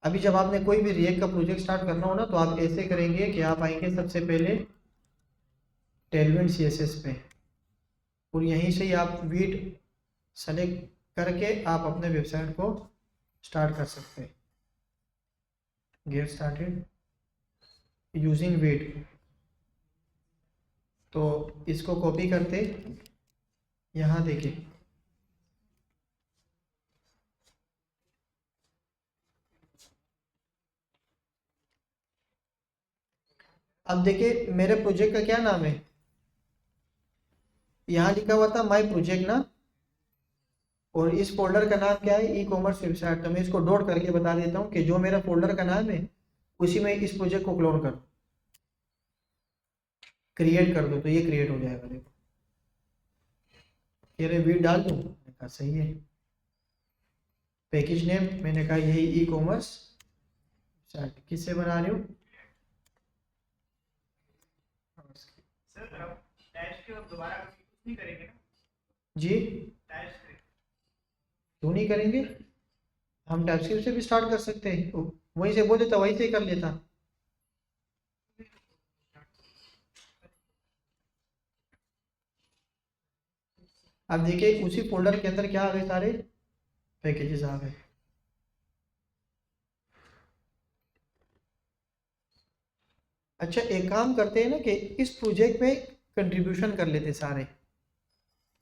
अभी जब आपने कोई भी रिएक्ट का प्रोजेक्ट स्टार्ट करना हो ना, तो आप ऐसे करेंगे कि आप आएंगे सबसे पहले टेलविंड CSS पे, और यहीं से ही आप वीट सेलेक्ट करके आप अपने वेबसाइट को स्टार्ट कर सकते हैं। गेट स्टार्टेड यूजिंग वीट, तो इसको कॉपी करते यहाँ देखिए, अब देखिए मेरे प्रोजेक्ट का क्या नाम है, यहाँ लिखा हुआ था माय प्रोजेक्ट ना, और इस फोल्डर का नाम क्या है, ई कॉमर्स वेबसाइट। तो मैं इसको डॉट करके बता देता हूँ कि जो मेरा फोल्डर का नाम है उसी में इस प्रोजेक्ट को क्लोन कर, क्रिएट कर दो, तो ये क्रिएट हो जाएगा। देखो ये रे वीट डाल दूँ, मैंने कहा सही है। पैकेज नेम मैंने कहा यही ई कॉमर्स वेबसाइट। किससे बना रही हूँ सर, अब टैच के अब दोबारा कुछ नहीं करेंगे ना? जी, टैच करें। क्यों नहीं करेंगे, हम टाइपस्क्रिप्ट से भी स्टार्ट कर सकते हैं, वहीं से बोल देता, वहीं से ही कर लेता। अब देखिए उसी फोल्डर के अंदर क्या आ गए, सारे पैकेजेस आ गए। अच्छा एक काम करते हैं ना कि इस प्रोजेक्ट में कंट्रीब्यूशन कर लेते सारे,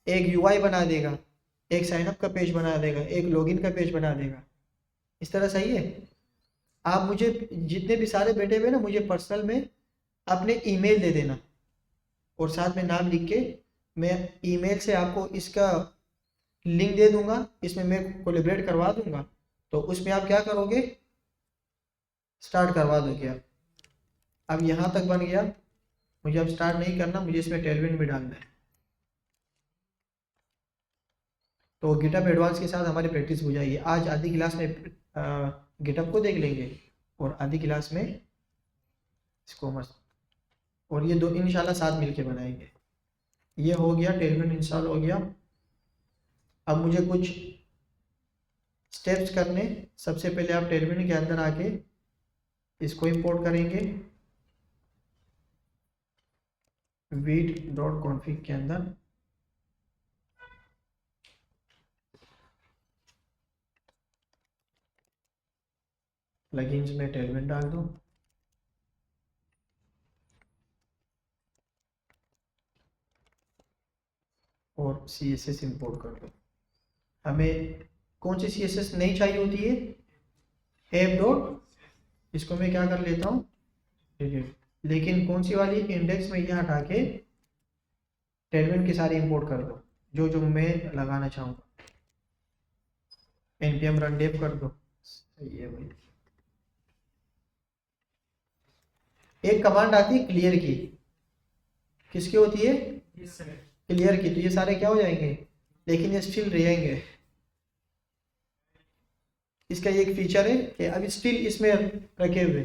एक यूआई बना देगा, एक साइनअप का पेज बना देगा, एक लॉगिन का पेज बना देगा, इस तरह सही है। आप मुझे जितने भी सारे बैठे हुए ना, मुझे पर्सनल में अपने ईमेल दे देना, और साथ में नाम लिख के मैं ईमेल से आपको इसका लिंक दे दूंगा, इसमें मैं कोलैबोरेट करवा दूंगा, तो उसमें आप क्या करोगे, स्टार्ट करवा दोगे आप। अब यहाँ तक बन गया, मुझे अब स्टार्ट नहीं करना, मुझे इसमें टेलविंड भी डालना है। तो गिटअप एडवांस के साथ हमारी प्रैक्टिस हो जाएगी। आज आधी क्लास में गिटअप को देख लेंगे, और आधी क्लास में कॉमर्स, और ये दो इंशाल्लाह साथ मिलके बनाएंगे। ये हो गया, टेलविंड इंस्टॉल हो गया। अब मुझे कुछ स्टेप्स करने, सबसे पहले आप टेलविंड के अंदर आके इसको इंपोर्ट करेंगे वीट.config के अंदर, प्लगइन्स में टेलविंड डाल दो, और CSS इंपोर्ट कर दो। हमें कौन सी CSS नहीं चाहिए होती है, ऐप डॉट, इसको मैं क्या कर लेता हूँ डिलीट, लेकिन कौन सी वाली, इंडेक्स में ये हटा के टेलविंड की सारी इंपोर्ट कर दो, जो जो मैं लगाना चाहूँगा। npm रन डेव कर दो, सही है भाई। एक कमांड आती है क्लियर की, किसकी होती है, क्लियर की, तो ये सारे क्या हो जाएंगे, लेकिन ये स्टिल रहेंगे। इसका ये एक फीचर है कि अब स्टिल इसमें रखे हुए,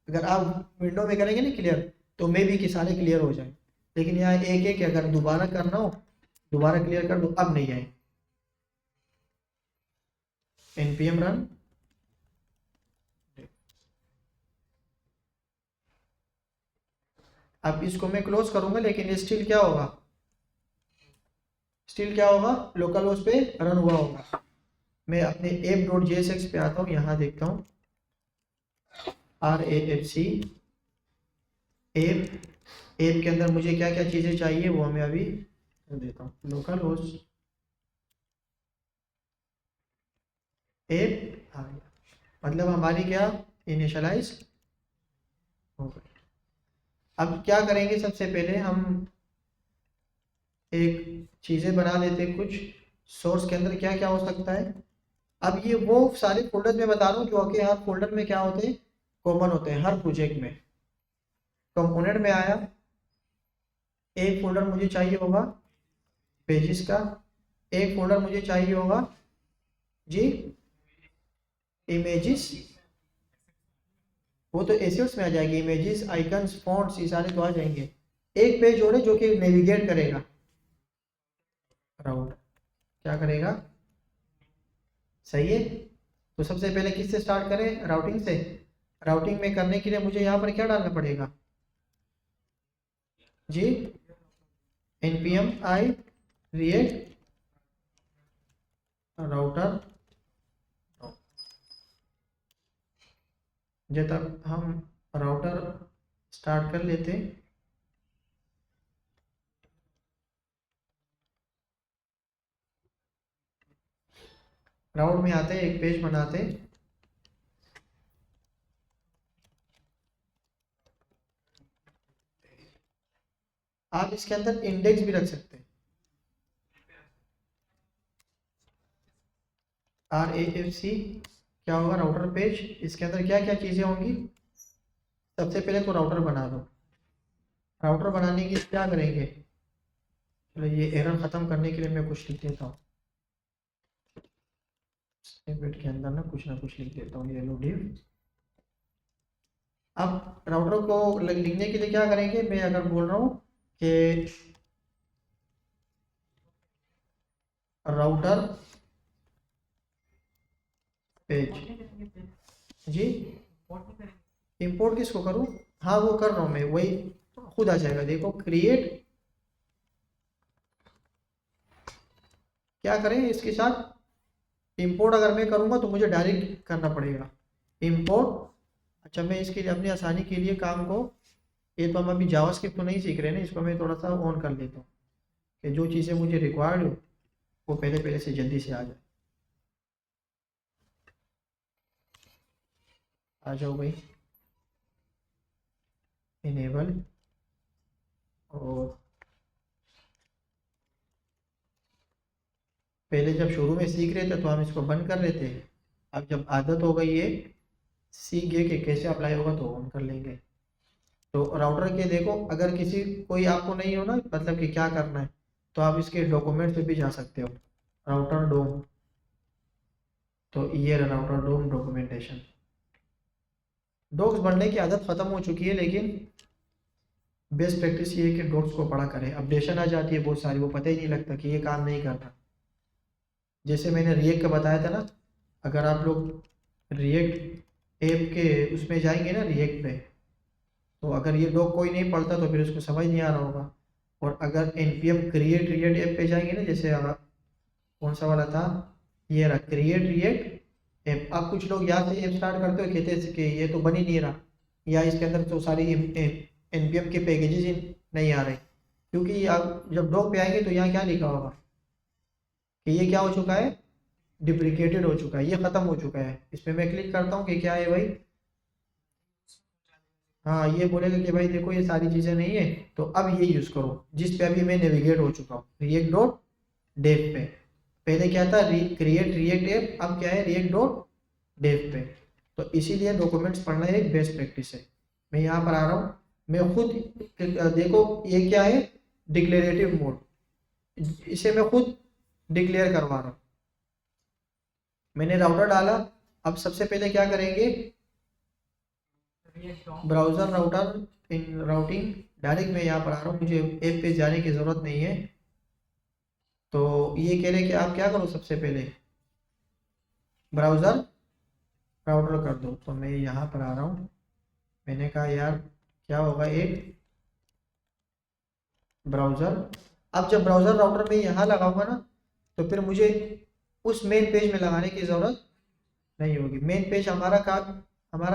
अगर आप विंडो में करेंगे ना क्लियर, तो मे भी कि सारे क्लियर हो जाए, लेकिन यहाँ एक एक अगर दोबारा करना हो, दोबारा क्लियर कर दो, अब नहीं आए। npm रन, अब इसको मैं क्लोज करूंगा, लेकिन ये स्टिल क्या होगा, स्टिल क्या होगा, लोकल होस्ट पे रन हुआ होगा। मैं अपने app.jsx पे आता हूँ, यहाँ देखता हूँ RAFC ऐप, ऐप के अंदर मुझे क्या क्या चीज़ें चाहिए वो मैं अभी देता हूँ। लोकल होस्ट ऐप आ गया, मतलब हमारी क्या इनिशियलाइज हो गई। अब क्या करेंगे, सबसे पहले हम एक चीज़ें बना लेते हैं कुछ, सोर्स के अंदर क्या क्या हो सकता है। अब ये वो सारे फोल्डर मैं बता रहा हूँ जो कि हर फोल्डर में क्या होते हैं, कॉमन होते हैं हर प्रोजेक्ट में। कंपोनेंट में आया, एक फोल्डर मुझे चाहिए होगा पेजेस का, एक फोल्डर मुझे चाहिए होगा जी इमेजेस, वो तो एसेट्स में आ जाएगी, इमेजेस आइकन्स फॉन्ट्स ये सारे तो आ जाएंगे। एक पेज और है जो कि नेविगेट करेगा अराउंड, क्या करेगा, सही है। तो सबसे पहले किससे स्टार्ट करें, राउटिंग से। राउटिंग में करने के लिए मुझे यहाँ पर क्या डालना पड़ेगा जी, npm i react राउटर। जब तक हम राउटर स्टार्ट कर लेते, राउट में आते एक पेज बनाते, आप इसके अंदर इंडेक्स भी रख सकते हैं, RAFC क्या होगा, राउटर पेज। इसके अंदर क्या क्या चीज़ें होंगी, सबसे पहले तो राउटर बना दो। राउटर बनाने के लिए क्या करेंगे, चलो ये एरर ख़त्म करने के लिए मैं कुछ लिख देता हूँ, स्निपेट के अंदर ना कुछ लिख देता हूँ, येलो डिव। अब राउटर को लिखने के लिए क्या करेंगे, मैं अगर बोल रहा हूँ कि राउटर पेज जी, इंपोर्ट किसको करूँ, हाँ वो कर रहा हूँ मैं, वही खुद आ जाएगा। देखो क्रिएट, क्या करें इसके साथ, इंपोर्ट अगर मैं करूँगा तो मुझे डायरेक्ट करना पड़ेगा इंपोर्ट। अच्छा मैं इसके लिए अपनी आसानी के लिए काम को, ये तो हम अभी जावास्क्रिप्ट तो नहीं सीख रहे ना, इसको मैं थोड़ा सा ऑन कर लेता हूँ कि जो चीज़ें मुझे रिक्वायर्ड हो वो पहले पहले से जल्दी से आ जाए। आ जाओ भाई, इनेबल, और पहले जब शुरू में सीख रहे थे तो हम इसको बंद कर रहे थे, अब जब आदत हो गई है, सीख गए कि कैसे अप्लाई होगा तो ऑन कर लेंगे। तो राउटर के देखो, अगर किसी कोई आपको नहीं हो ना, मतलब कि क्या करना है, तो आप इसके डॉक्यूमेंट पे भी जा सकते हो, राउटर डोम। तो ये राउटर डोम डॉक्यूमेंटेशन, डॉक्स बढ़ने की आदत ख़त्म हो चुकी है, लेकिन बेस्ट प्रैक्टिस ये है कि डॉक्स को पढ़ा करें। अपडेशन आ जाती है बहुत सारी, वो पता ही नहीं लगता कि ये काम नहीं कर रहा। जैसे मैंने रिएक्ट का बताया था ना, अगर आप लोग रिएक्ट ऐप के उसमें जाएंगे ना, रिएक्ट पे, तो अगर ये डॉक कोई नहीं पढ़ता तो फिर उसको समझ नहीं आ रहा होगा। और अगर npm क्रिएट रिएक्ट ऐप पे जाएंगे ना, जैसे कौन सा वाला था, ये रहा क्रिएट रिएक्ट ऐप। अब कुछ लोग यहाँ से ऐप स्टार्ट करते हो, कहते हैं कि ये तो बन ही नहीं रहा, या इसके अंदर तो सारी npm के पैकेजेस ही नहीं आ रहे, क्योंकि आप जब डॉक पे आएंगे तो यहाँ क्या लिखा होगा कि ये क्या हो चुका है, डिप्रिकेटेड हो चुका है, ये ख़त्म हो चुका है। इस पर मैं क्लिक करता हूँ कि क्या है भाई, हाँ ये बोलेगा कि भाई देखो ये सारी चीज़ें नहीं है, तो अब ये यूज़ करो जिस पे अभी मैं नेविगेट हो चुका हूँ, रिएक्ट डॉट डेव पे। पहले क्या था, क्रिएट रिएक्ट ऐप, अब क्या है, रिएक्ट डॉट डेव पे। तो इसीलिए डॉक्यूमेंट्स पढ़ना एक बेस्ट प्रैक्टिस है। मैं यहाँ पर आ रहा हूँ, मैं खुद देखो ये क्या है, डिक्लेरेटिव मोड, इसे मैं खुद डिक्लेयर करवा रहा हूँ। मैंने राउटर डाला, अब सबसे पहले क्या करेंगे, ब्राउज़र राउटर इन राउटिंग, डायरेक्ट मैं यहाँ पर आ रहा हूँ, मुझे ऐप पे जाने की ज़रूरत नहीं है। तो ये कह रहे कि आप क्या करो, सबसे पहले ब्राउज़र राउटर कर दो। तो मैं यहाँ पर आ रहा हूँ, मैंने कहा यार क्या होगा, एक ब्राउज़र। अब जब ब्राउज़र राउटर में यहाँ लगाऊंगा ना, तो फिर मुझे उस मेन पेज में लगाने की ज़रूरत नहीं होगी। मेन पेज हमारा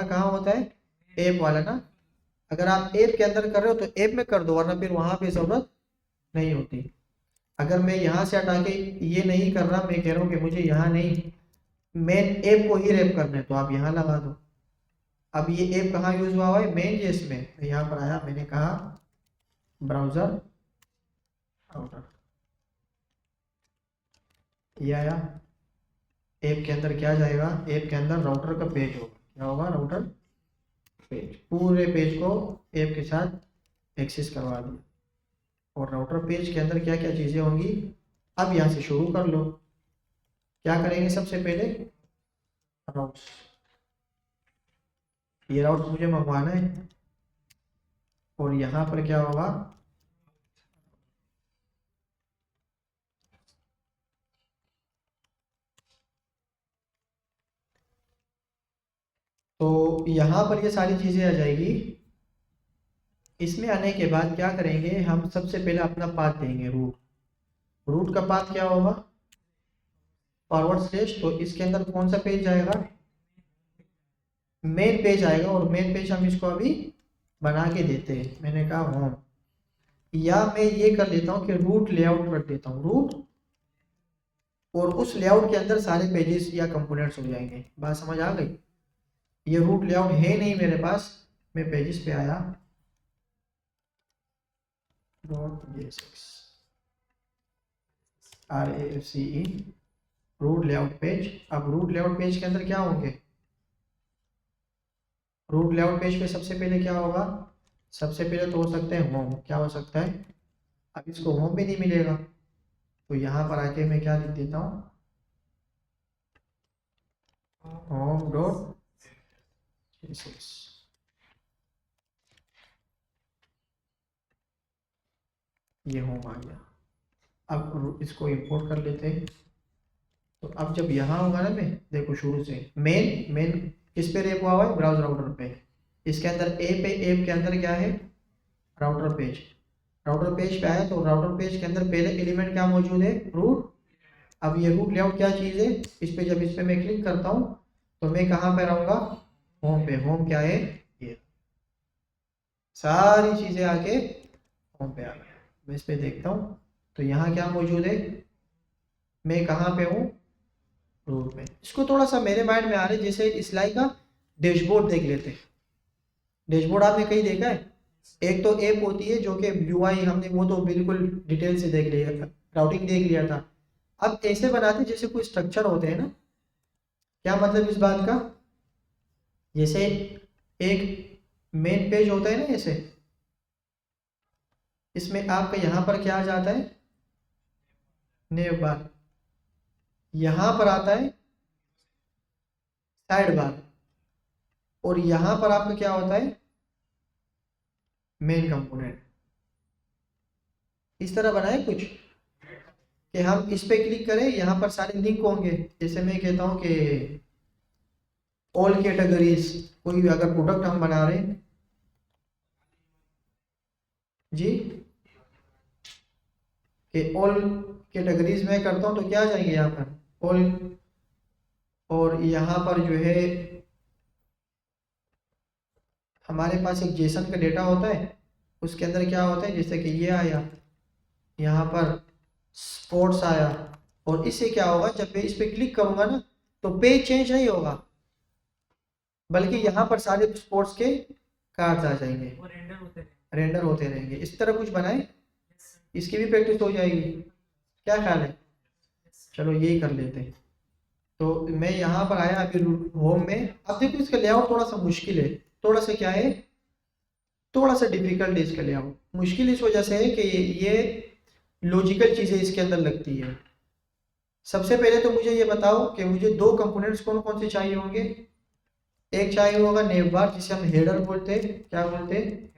कहाँ होता है, ऐप वाला ना। अगर आप ऐप के अंदर कर रहे हो तो ऐप में कर दो, वरना फिर वहाँ पे ज़रूरत नहीं होती। अगर मैं यहाँ से हटा के ये नहीं कर रहा, मैं कह रहा हूँ कि मुझे यहाँ नहीं, मेन ऐप को ही रैप करना है, तो आप यहाँ लगा दो। अब ये ऐप कहाँ यूज़ हुआ है, मेन जेएस में। मैं यहाँ पर आया, मैंने कहा ब्राउज़र राउटर, ये आया। ऐप के अंदर क्या जाएगा, ऐप के अंदर राउटर का पेज होगा, क्या होगा, राउटर पेज। पूरे पेज को ऐप के साथ एक्सेस करवा दिया। और राउटर पेज के अंदर क्या क्या चीज़ें होंगी, अब यहाँ से शुरू कर लो। क्या करेंगे, सबसे पहले राउट्स, ये राउट मुझे मंगवाना है, और यहाँ पर क्या होगा, तो यहाँ पर ये सारी चीज़ें आ जाएगी। इसमें आने के बाद क्या करेंगे, हम सबसे पहले अपना पाथ देंगे रूट। रूट का पाथ क्या होगा, फॉरवर्ड स्लैश। तो इसके अंदर कौन सा पेज जाएगा, मेन पेज आएगा। और मेन पेज हम इसको अभी बना के देते हैं। मैंने कहा होम, या मैं ये कर लेता हूँ कि रूट लेआउट रख देता हूँ, रूट, और उस लेआउट के अंदर सारे पेजेस या कंपोनेंट्स हो जाएंगे। बात समझ आ गई। ये रूट लेआउट है नहीं मेरे पास, मैं पेजेस पे आया, RAFCE रूट लेआउट पेज। अब रूट लेआउट पेज के अंदर क्या होंगे, रूट लेआउट पेज पे सबसे पहले क्या होगा, सबसे पहले तो हो सकता है होम। क्या हो सकता है, अब इसको होम भी नहीं मिलेगा, तो यहाँ पर आके मैं क्या लिख देता हूँ, होम डॉट ये होम आ गया। अब इसको इंपोर्ट कर लेते हैं। तो अब जब यहाँ होगा ना, मैं देखो शुरू से मेन मेन किस पे रेप हुआ हुआ है, ब्राउज राउटर पे। इसके अंदर ए पे, ऐप के अंदर क्या है, राउटर पेज। राउटर पेज पे आया तो राउटर पेज के अंदर पहले एलिमेंट क्या मौजूद है, रूट। अब ये रूट लेआउट क्या चीज़ है, इस पे मैं क्लिक करता हूँ तो मैं कहाँ पे रहूँगा, होम पे। होम क्या है, ये सारी चीज़ें आके होम पे आ गया। मैं इस पे देखता हूँ तो यहाँ क्या मौजूद है, मैं कहाँ पे हूँ, रूट में। इसको थोड़ा सा मेरे माइंड में आ रहा है जैसे इस्लाई का डैशबोर्ड देख लेते हैं। डैशबोर्ड आपने कहीं देखा है, एक तो ऐप होती है जो कि यूआई, हमने वो तो बिल्कुल डिटेल से देख लिया था, राउटिंग देख लिया था। अब ऐसे बनाते जैसे कोई स्ट्रक्चर होते हैं ना। क्या मतलब इस बात का, जैसे एक मेन पेज होता है ना ऐसे, इसमें आपका यहाँ पर क्या आ जाता है, नेव बार। यहाँ पर आता है साइड बार, और यहाँ पर आपका क्या होता है, मेन कंपोनेंट। इस तरह बनाए कुछ कि हम इस पे क्लिक करें, यहाँ पर सारे लिंक होंगे। जैसे मैं कहता हूँ कि ऑल कैटेगरीज, कोई अगर प्रोडक्ट हम बना रहे हैं जी, कि ऑल कैटेगरीज में करता हूँ तो क्या आ जाएंगे यहाँ पर ऑल। और यहाँ पर जो है हमारे पास एक जेसन का डेटा होता है, उसके अंदर क्या होता है, जैसे कि ये आया, यहाँ पर स्पोर्ट्स आया। और इससे क्या होगा, जब मैं इस पे क्लिक करूंगा ना तो पेज चेंज नहीं होगा, बल्कि यहाँ पर सारे स्पोर्ट्स के कार्ड्स आ जाएंगे, रेंडर होते रहेंगे। इस तरह कुछ बनाए, इसकी भी प्रैक्टिस हो जाएगी। क्या ख्याल है, चलो यही कर लेते हैं। तो मैं यहाँ पर आया अभी होम में। अब देखो इसका लेआउट थोड़ा सा मुश्किल है, थोड़ा सा क्या है, थोड़ा सा डिफिकल्ट है इसका लेआउट। मुश्किल इस वजह से है कि ये लॉजिकल चीज़ें इसके अंदर लगती है। सबसे पहले तो मुझे ये बताओ कि मुझे दो कंपोनेंट्स कौन कौन से चाहिए होंगे। एक चाहिए होगा नेम बार, जिसे हम हेडर बोलते हैं। क्या बोलते हैं,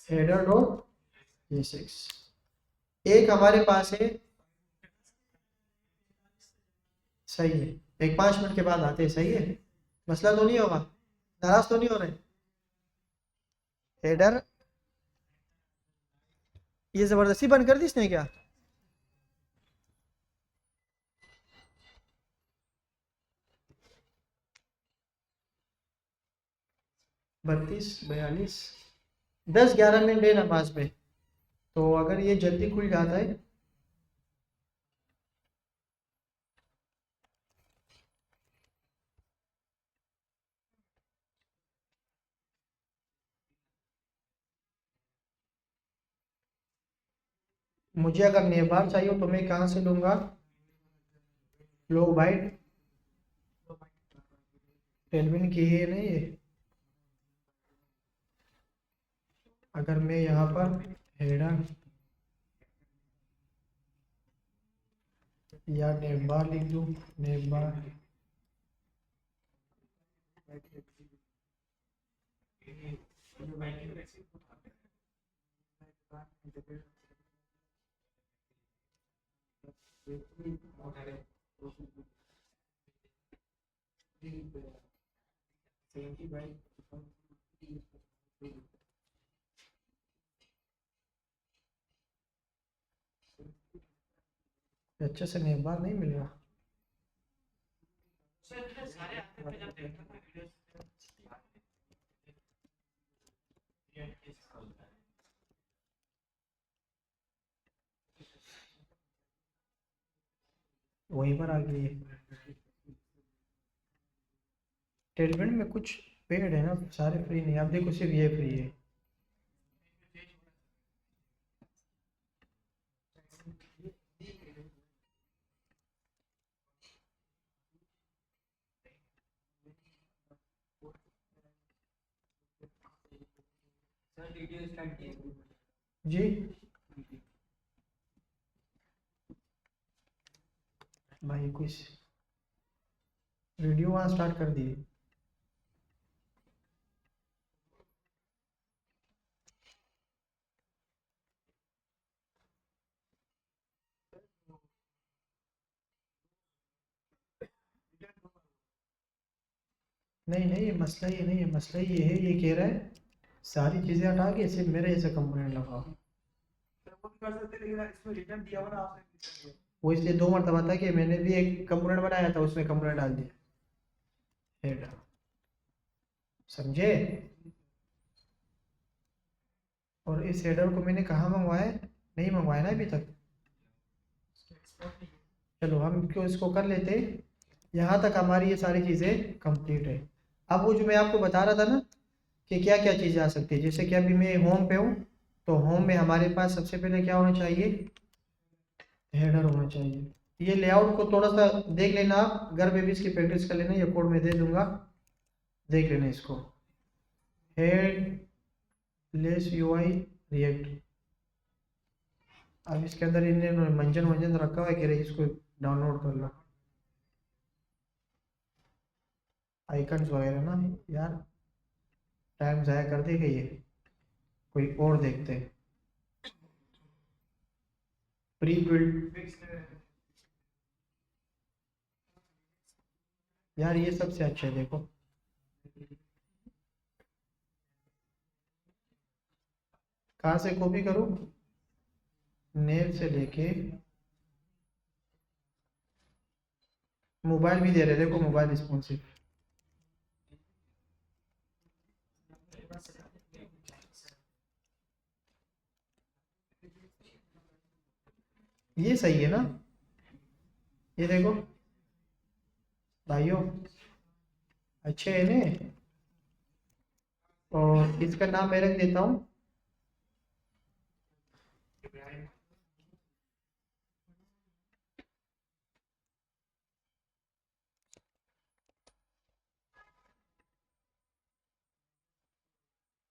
हेडर डॉट जेएसएक्स। एक हमारे पास है, सही है, एक 5 मिनट के बाद आते हैं, सही है, मसला तो नहीं होगा, नाराज तो नहीं हो रहे। हेडर, ये जबरदस्ती बंद कर दी इसने क्या, 32 42, 10 11 मिनट है नमाज में। तो अगर ये जल्दी खुल जाता है, मुझे अगर नेबार चाहिए तो मैं कहाँ से लूँगा, लो बाइट, टेलविन की है नहीं ये। अगर मैं यहाँ पर हेडर या नेबार लिख दूँ, नेबार, अच्छे से नहीं बार नहीं मिल रहा। सर इतने सारे आते हैं जब देखते हैं वीडियोस वहीं पर आ गई है। ट्रीटमेंट में कुछ पेड है ना, सारे फ्री नहीं। आप देखो सिर्फ ये फ्री है। सर वीडियो स्टार्ट किए जी भाई कुछ वीडियो वहाँ स्टार्ट कर दिए। नहीं नहीं, ये मसला ये नहीं है। मसला ये है, ये कह रहा है सारी चीज़ें हटा के सिर्फ मेरे जैसे कंपोनेंट लगाओ। सर वो भी कर सकते हैं, लेकिन इसमें रिटर्न दिया हुआ ना आपने return दिया। वो इसलिए 2 मरतबा था कि मैंने भी एक कंपोनेंट बनाया था, उसमें कंपोनेंट डाल दिया। हेड समझे। और इस हेडर को मैंने कहाँ मंगवाया है? नहीं मंगवाया ना अभी तक। चलो हम क्यों इसको कर लेते। यहाँ तक हमारी ये सारी चीज़ें कंप्लीट है। अब वो जो मैं आपको बता रहा था ना कि क्या क्या चीज़ें आ सकती है, जैसे कि अभी मैं होम पे हूँ, तो होम में हमारे पास सबसे पहले क्या होना चाहिए? हेडर होना चाहिए। ये लेआउट को थोड़ा सा देख लेना, आप घर में भी इसकी प्रैक्टिस कर लेना, ये कोड में दे दूंगा, देख लेना इसको। Head less UI react. अब इसके अंदर इन्होंने मंजन वंजन रखा हुआ है, कह रहे इसको डाउनलोड कर लो, आइकन्स वगैरह ना। यार टाइम ज़ाया कर देगा ये, कोई और देखते हैं। प्री बिल्ड, यार ये सबसे अच्छा है। देखो कहाँ से कॉपी करूँ? नेम से लेके मोबाइल भी दे रहे, देखो मोबाइल रिस्पॉन्सिव। ये सही है ना? ये देखो भाइयों, अच्छे है ने। और इसका नाम मैं रख देता हूँ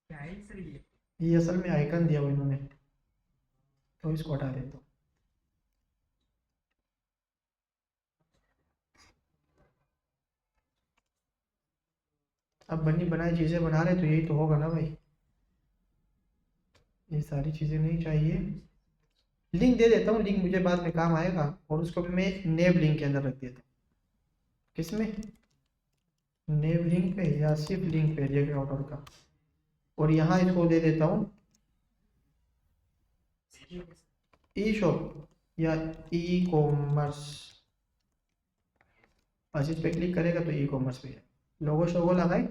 क्या है सर ये? ये असल में आइकन दिया हुआ इन्होंने, तो इसको हटा देता हूँ। अब बनी बनाई चीज़ें बना रहे तो यही तो होगा ना भाई। ये सारी चीज़ें नहीं चाहिए। लिंक दे देता हूँ, लिंक मुझे बाद में काम आएगा, और उसको भी मैं नेव लिंक के अंदर रख देता हूँ। किसमें? नेव लिंक पे या सिर्फ लिंक पे रिएक्ट राउटर का। और यहाँ इसको दे देता हूँ ई शॉप या ई कॉमर्स। बस इस पे क्लिक करेगा तो ई कॉमर्स पे है। लोगो शोगो लगाए,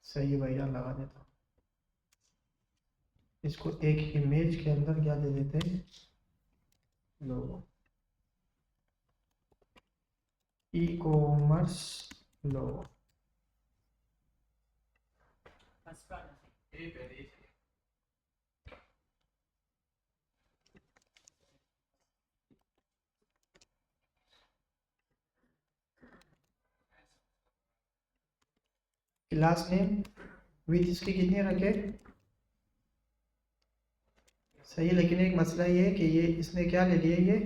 सही है भैया, लगा देता हूँ। इसको एक इमेज के अंदर क्या दे देते हैं? Logo, e commerce logo. Class name with इसकी कितनी रखे? सही है, लेकिन एक मसला ये है कि ये इसने क्या ले लिया ये।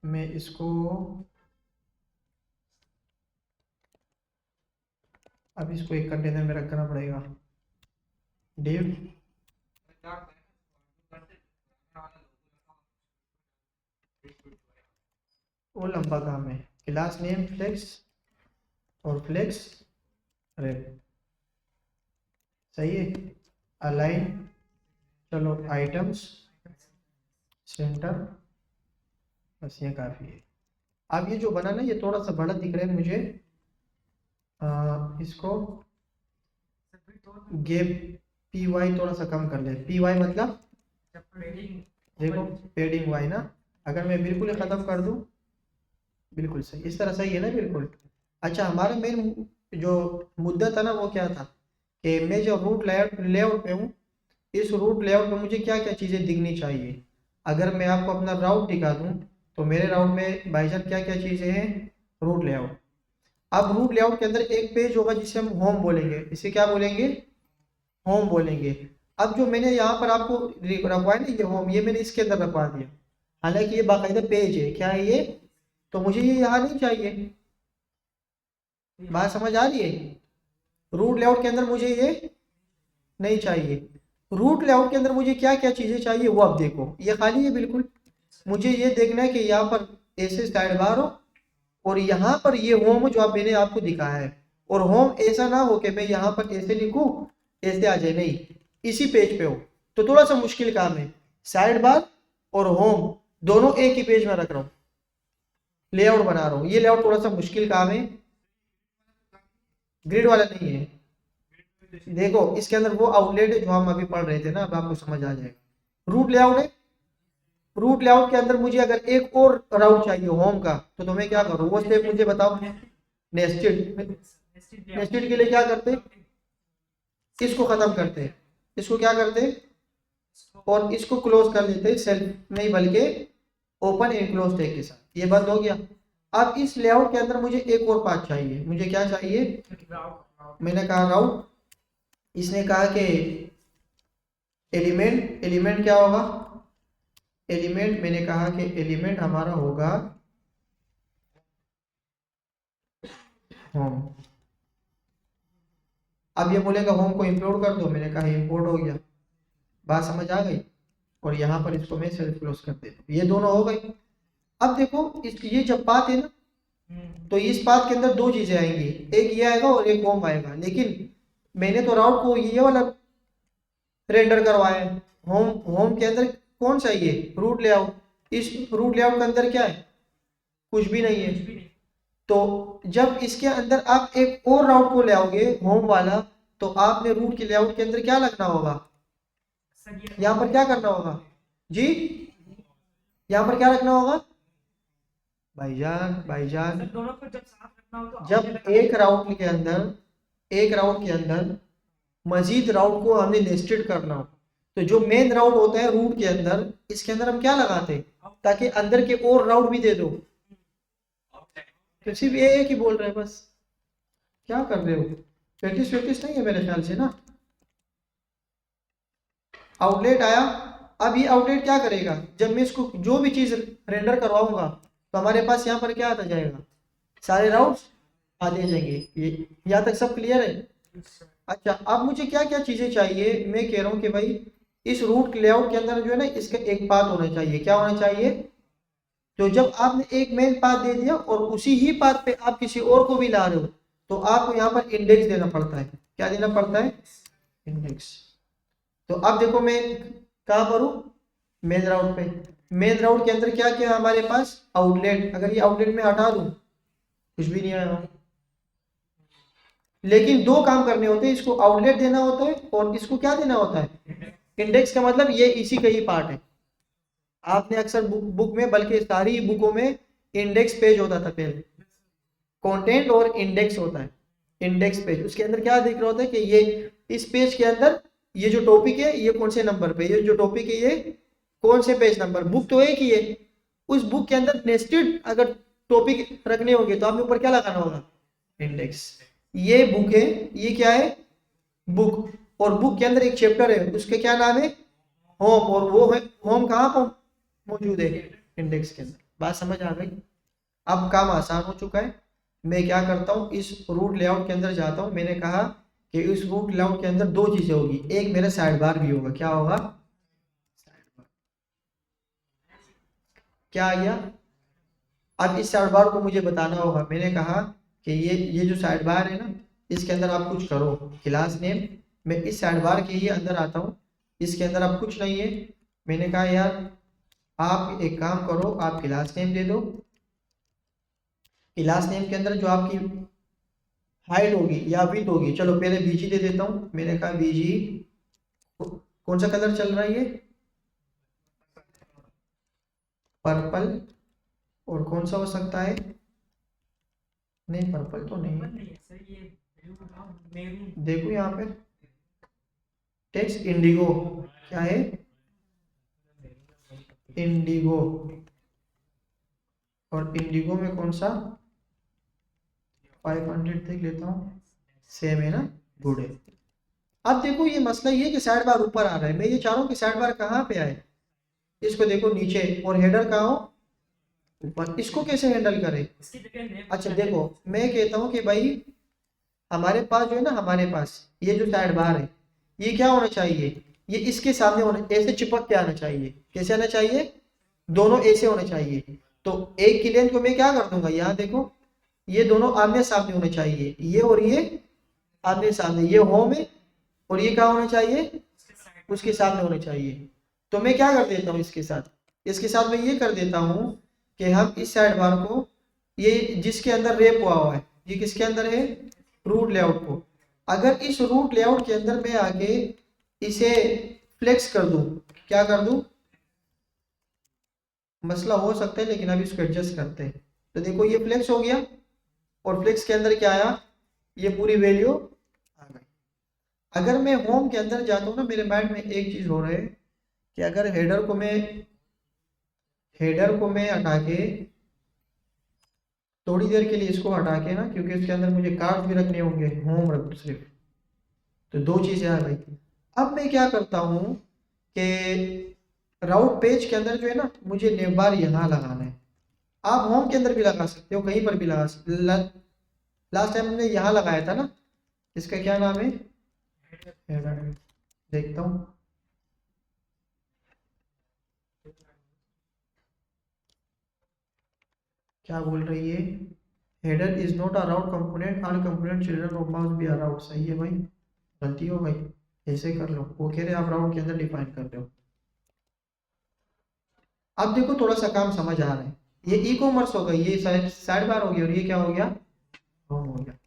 मैं इसको अब इसको एक कंटेनर में रखना पड़ेगा। डिव वो लंबा काम है, क्लास नेम फ्लेक्स और फ्लेक्स रेप, सही है। अलाइन, चलो आइटम्स सेंटर, बस ये काफ़ी है। अब ये जो बना ना ये थोड़ा सा बड़ा दिख रहा है मुझे, इसको गेप पी वाई थोड़ा सा कम कर ले। पी वाई मतलब देखो पेडिंग वाई ना, अगर मैं बिल्कुल ही ख़त्म कर दूं, बिल्कुल सही, इस तरह सही है ना बिल्कुल। अच्छा, हमारा मेन जो मुद्दा था ना वो क्या था कि मैं जब रूट लेआउट पे हूँ, इस रूट लेआउट पे मुझे क्या क्या चीज़ें दिखनी चाहिए। अगर मैं आपको अपना राउट दिखा दूँ तो मेरे राउट में भाईजान क्या क्या चीज़ें हैं, रूट लेआउट। अब रूट लेआउट के अंदर एक पेज होगा जिसे हम होम बोलेंगे, इसे क्या बोलेंगे, होम बोलेंगे। अब जो मैंने यहाँ पर आपको रखवाया ना ये होम, ये मैंने इसके अंदर रखवा दिया, हालांकि ये बाकायदा पेज है, क्या है ये, तो मुझे ये यहाँ नहीं चाहिए। बात समझ आ रही है, रूट लेआउट के अंदर मुझे ये नहीं चाहिए। रूट लेआउट के अंदर मुझे क्या क्या चीज़ें चाहिए वो अब देखो, ये खाली है बिल्कुल। मुझे ये देखना है कि यहाँ पर ऐसे साइड बार हो और यहाँ पर ये होम जो आप मैंने आपको दिखाया है, और होम ऐसा ना हो कि मैं यहाँ पर ऐसे लिखूँ ऐसे आ जाए, नहीं, इसी पेज पे हो। तो थोड़ा सा मुश्किल काम है, साइड बार और होम दोनों एक ही पेज में रख रहा हूँ, लेआउट बना रहा हूँ, ये लेआउट थोड़ा सा मुश्किल काम है, ग्रिड वाला नहीं है। देखो इसके अंदर वो आउटलेट है जो हम अभी पढ़ रहे थे ना, अब आपको समझ आ जाएगा। रूट लेआउट है, रूट लेआउट के अंदर मुझे अगर एक और राउट चाहिए होम का, तो मैं क्या करूँ, वो स्टेप मुझे बताओ। नेस्टेड, नेस्टेड के लिए क्या करते, इसको खत्म करते, इसको क्या करते, और इसको क्लोज कर देते, सेल्फ नहीं बल्कि ओपन एनक्लोज टैग के साथ, ये बंद हो गया। अब इस लेआउट के अंदर मुझे एक और पाथ चाहिए, मुझे क्या चाहिए, मैंने कहा राउट, इसने कहा कि एलिमेंट, एलिमेंट क्या होगा, एलिमेंट मैंने कहा कि एलिमेंट हमारा होगा होम। अब ये बोलेगा होम को इंपोर्ट कर दो, मैंने कहा इंपोर्ट हो गया, बात समझ आ गई। और यहाँ पर इसको मैं सेल्फ क्लोज कर देता हूँ, ये दोनों हो गई। अब देखो इस ये जब पाथ है ना, तो इस पाथ के अंदर दो चीजें आएंगी, एक ये आएगा और एक होम आएगा, लेकिन मैंने तो राउट को ये वाला रेंडर करवाया है। होम, होम के अंदर कौन सा ये रूट लेआउट, इस रूट लेआउट के अंदर क्या है, कुछ भी नहीं है। तो जब इसके अंदर आप एक और राउट को ले आओगे होम वाला, तो आपने रूट के लेआउट के अंदर क्या लगना होगा, यहाँ पर क्या करना होगा जी, यहाँ पर क्या रखना होगा भाईजान, भाईजान दोनों को जब साथ रखना हो तो जब एक राउट के अंदर, एक राउट के अंदर मजीद राउट को हमने नेस्टेड करना हो, तो जो मेन राउट होता है रूट के अंदर, इसके अंदर हम क्या लगाते हैं ताकि अंदर के और राउट भी दे दो। तो सिर्फ ये एक ही बोल रहे हैं बस, क्या कर रहे हो, प्रैक्टिस प्रैक्टिस नहीं है मेरे ख्याल से ना। आउटलेट आया, अब ये आउटलेट क्या करेगा, जब मैं इसको जो भी चीज रेंडर करवाऊंगा तो हमारे पास यहाँ पर क्या आता जाएगा, सारे राउट्स आते जाएंगे। ये यहाँ तक सब क्लियर है। अच्छा, अब मुझे क्या क्या चीजें चाहिए, मैं कह रहा हूँ कि भाई इस रूट लेआउट के अंदर जो है ना इसका एक पाथ होना चाहिए, क्या होना चाहिए, तो जब आपने एक मेन पाथ दे दिया और उसी ही पाथ पे आप किसी और को भी ला रहे हो, तो आपको यहाँ पर इंडेक्स देना पड़ता है, क्या देना पड़ता है, इंडेक्स। तो अब देखो मैं कहाँ पर हूँ, मेन राउट पे, मेन राउट के अंदर क्या क्या हमारे पास, आउटलेट, अगर ये आउटलेट में हटा दूँ कुछ भी नहीं आएगा। लेकिन दो काम करने होते हैं, इसको आउटलेट देना होता है और इसको क्या देना होता है, इंडेक्स का मतलब ये इसी का ही पार्ट है। आपने अक्सर बुक में, बल्कि सारी बुकों में इंडेक्स पेज होता था पहले, कंटेंट और इंडेक्स होता है, इंडेक्स पेज, उसके अंदर क्या दिख रहा होता है कि ये इस पेज के अंदर ये जो टॉपिक है ये कौन से नंबर पे, ये जो टॉपिक है ये कौन से पेज नंबर, बुक तो एक ही है, उस बुक के अंदर नेस्टेड अगर टॉपिक रखने होंगे तो आपने ऊपर क्या लगाना होगा, इंडेक्स। ये बुक है, ये क्या है, बुक, और बुक के अंदर एक चैप्टर है उसके क्या नाम है, होम, और वो है होम कहाँ पर मौजूद है, इंडेक्स के अंदर। बात समझ आ गई, अब काम आसान हो चुका है। मैं क्या करता हूँ, इस रूट लेआउट के अंदर जाता हूँ, मैंने कहा कि इस रूट लेआउट के अंदर दो चीजें होगी, एक मेरा साइड बार भी होगा, क्या होगा, क्या आ गया, अब इस साइड बार को मुझे बताना होगा। मैंने कहा कि ये जो साइड बार है ना, इसके अंदर आप कुछ करो। क्लास नेम, मैं इस साइड बार के ही अंदर आता हूँ, इसके अंदर अब कुछ नहीं है। मैंने कहा यार आप एक काम करो, आप क्लास नेम दे दो। क्लास नेम के अंदर जो आपकी हाइट होगी या विड्थ होगी, चलो पहले बीजी दे देता हूँ। मैंने कहा बीजी, कौन सा कलर चल रहा है ये, पर्पल। और कौन सा हो सकता है, नहीं पर्पल तो नहीं है। नहीं है सर, ये ब्लू था, मेरून। देखो यहाँ पे टेक्स्ट इंडिगो, क्या है, इंडिगो। और इंडिगो में कौन सा, 500 देख लेता हूँ, सेम है ना, गुड है। अब देखो ये मसला ये है कि साइड बार ऊपर आ रहा है, मैं ये चाह रहा हूँ कि साइड बार कहाँ पे आए, इसको देखो नीचे, और हेडर कहाँ हो, ऊपर। इसको कैसे हैंडल करें। इसकी जगह नेम। अच्छा देखो, मैं कहता हूँ कि भाई हमारे पास जो है ना, हमारे पास ये जो साइड बार है, ये क्या होना चाहिए, ये इसके सामने होना, ऐसे चिपक के आना चाहिए। कैसे आना चाहिए, दोनों ऐसे होने चाहिए। तो एक की लेंथ को मैं क्या कर दूंगा, यहाँ देखो ये दोनों आमने सामने होने चाहिए, ये और ये आमने सामने, ये होम है और ये क्या होना चाहिए, उसके सामने होने चाहिए। तो मैं क्या कर देता हूँ इसके साथ मैं ये कर देता हूँ कि हम इस साइड बार को, ये जिसके अंदर रैप हुआ है, ये किसके अंदर है, रूट लेआउट को। अगर इस रूट लेआउट के अंदर मैं आके इसे फ्लेक्स कर दूं, क्या कर दूं, मसला हो सकता है लेकिन अब इसको एडजस्ट करते हैं। तो देखो ये फ्लेक्स हो गया, और फ्लेक्स के अंदर क्या आया, ये पूरी वैल्यू आ गई। अगर मैं होम के अंदर जाता हूँ ना, मेरे माइंड में एक चीज हो रहा है कि अगर हेडर को मैं हटा के थोड़ी देर के लिए इसको हटा के ना, क्योंकि इसके अंदर मुझे कार्ड भी रखने होंगे, होम रख दूं सिर्फ, तो दो चीजें आ गई। अब मैं क्या करता हूँ कि राउट पेज के अंदर जो है ना, मुझे नेम बार यहाँ लगाना है। आप होम के अंदर भी लगा सकते हो, कहीं पर भी लगा सकते। लास्ट टाइम हमने यहाँ लगाया था ना, इसका क्या नाम है, हेडर। देखता हूँ, क्या बोल रही है, header is not a route component, all component children of must be a route. सही है भाई, गलती हो गई, ऐसे कर लो। वो कह रहे आप राउट के अंदर डिफाइन कर रहे हो। अब देखो थोड़ा सा काम समझ आ रहा है, ये ई कॉमर्स हो गई, ये साइड बार हो गया, और ये क्या हो गया, होम हो गया।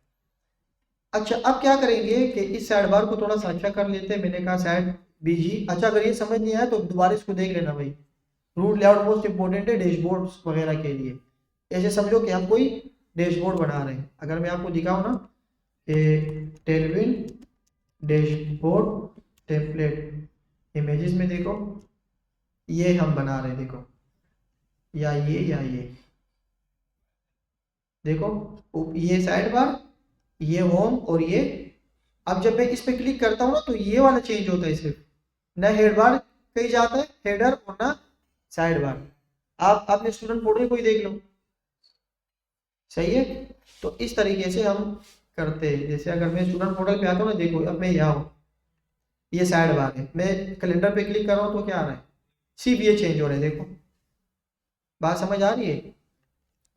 अच्छा अब क्या करेंगे कि इस साइड बार को थोड़ा सा अच्छा कर लेते हैं। मैंने कहा साइड बीजी। अच्छा अगर ये समझ नहीं आया तो दोबारा इसको देख लेना भाई। रूट लेआउट मोस्ट इंपोर्टेंट है डैशबोर्ड्स वगैरह के लिए। ऐसे समझो कि हम कोई डैशबोर्ड बना रहे हैं। अगर मैं आपको दिखाऊं ना कि टेलविन डैशबोर्ड टेम्पलेट इमेजेस में देखो, ये हम बना रहे हैं, देखो, या ये देखो, ये साइड बार, ये होम, और ये। अब जब मैं इस पे क्लिक करता हूँ ना, तो ये वाला चेंज होता है सिर्फ, ना हेड बार कहीं जाता है हेडर, और ना साइड बार। आप अपने स्टूडेंट पोर्टल को ही देख लो, सही है। तो इस तरीके से हम करते हैं। जैसे अगर मैं स्टूडेंट पोर्टल पे आता हूँ ना, देखो अब मैं यहाँ हूँ, ये साइड बार है, मैं कैलेंडर पे क्लिक कर रहा हूँ तो क्या आ रहा है, सिर्फ ये चेंज हो रहा है। देखो बात समझ आ रही है।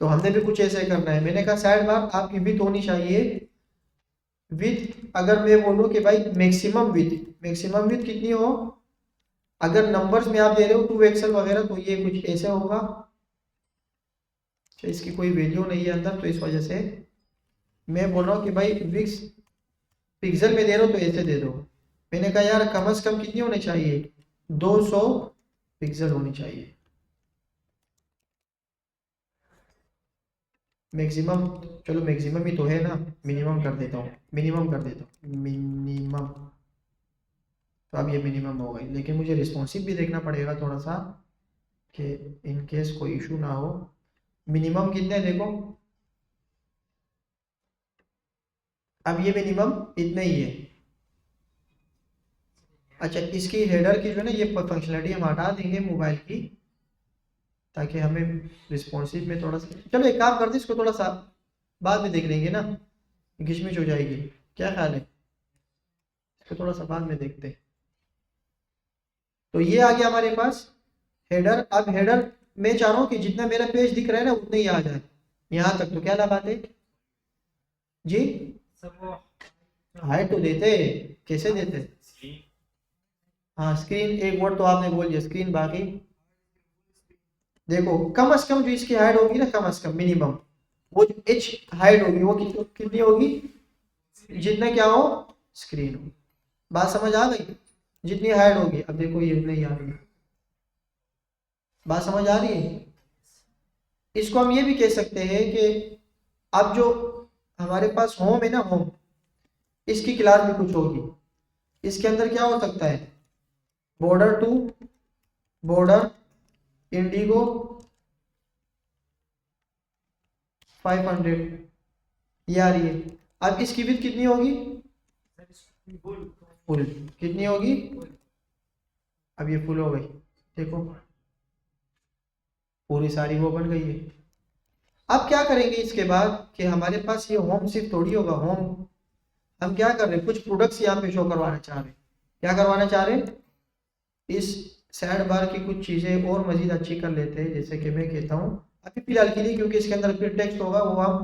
तो हमने भी कुछ ऐसे करना है। मैंने कहा साइड बार आपकी विड्थ होनी चाहिए, विथ, अगर मैं बोलूँ कि भाई मैक्सिमम विथ कितनी हो, अगर नंबर्स में आप दे रहे हो 2 एक्सल वगैरह, तो ये कुछ ऐसे होगा। अच्छा इसकी कोई वैल्यू नहीं है अंदर, तो इस वजह से मैं बोल रहा हूँ कि भाई विक्स पिक्सल में दे रहे हो तो ऐसे दे दो। मैंने कहा यार कम से कम कितनी होनी चाहिए, 200 पिक्सल होनी चाहिए मैक्सिमम। चलो मैक्सिमम ही तो है ना, मिनिमम कर देता हूँ, मिनिमम। तो अब ये मिनिमम हो गई, लेकिन मुझे रिस्पॉन्सिव भी देखना पड़ेगा थोड़ा सा, कि इन केस कोई इशू ना हो। मिनिमम कितने देखो, अब ये मिनिमम इतना ही है। अच्छा इसकी हेडर की जो है ना, ये फंक्शनलिटी हम हटा देंगे मोबाइल की, ताकि हमें रिस्पॉन्सिव में थोड़ा सा, चलो एक काम करते इसको थोड़ा सा बाद में देख लेंगे ना, घिचमिच हो जाएगी। क्या ख्याल है, इसको थोड़ा सा बाद में देखते। तो ये आ गया हमारे पास हेडर। अब हेडर मैं चाह रहा हूँ कि जितना मेरा पेज दिख रहा है ना उतना ही आ जाए यहाँ तक, तो क्या लगाते जी? सब वो हाइट तो देते, कैसे देते? हाँ स्क्रीन, एक वर्ड तो आपने बोल दिया स्क्रीन, बाकी देखो कम से कम जो इसकी हाइट होगी ना, कम से कम मिनिमम वो जो एच हाइट होगी वो कितनी होगी? जितना क्या हो स्क्रीन हो। बात समझ आ गई? जितनी हाइट होगी, अब देखो ये नहीं आ रही, बात समझ आ रही है? इसको हम ये भी कह सकते हैं कि अब जो हमारे पास होम है ना, होम, इसकी क्लास भी कुछ होगी। इसके अंदर क्या हो सकता है? बॉर्डर टू, बॉर्डर, इंडिगो 500, ये आ रही है। अब इसकी विड्थ कितनी होगी? फुल कितनी होगी? अब ये फुल हो गई, देखो पूरी सारी वो बन गई है। अब क्या करेंगे इसके बाद कि हमारे पास ये होम सिर्फ थोड़ी होगा होम, हम क्या कर रहे हैं, कुछ प्रोडक्ट्स यहाँ पे शो करवाना चाह रहे हैं। क्या करवाना चाह रहे हैं? इस साइड बार की कुछ चीजें और मजीद अच्छी कर लेते हैं, जैसे कि मैं कहता हूँ अभी फिलहाल के लिए, क्योंकि इसके अंदर फिर टेक्स्ट होगा वो हम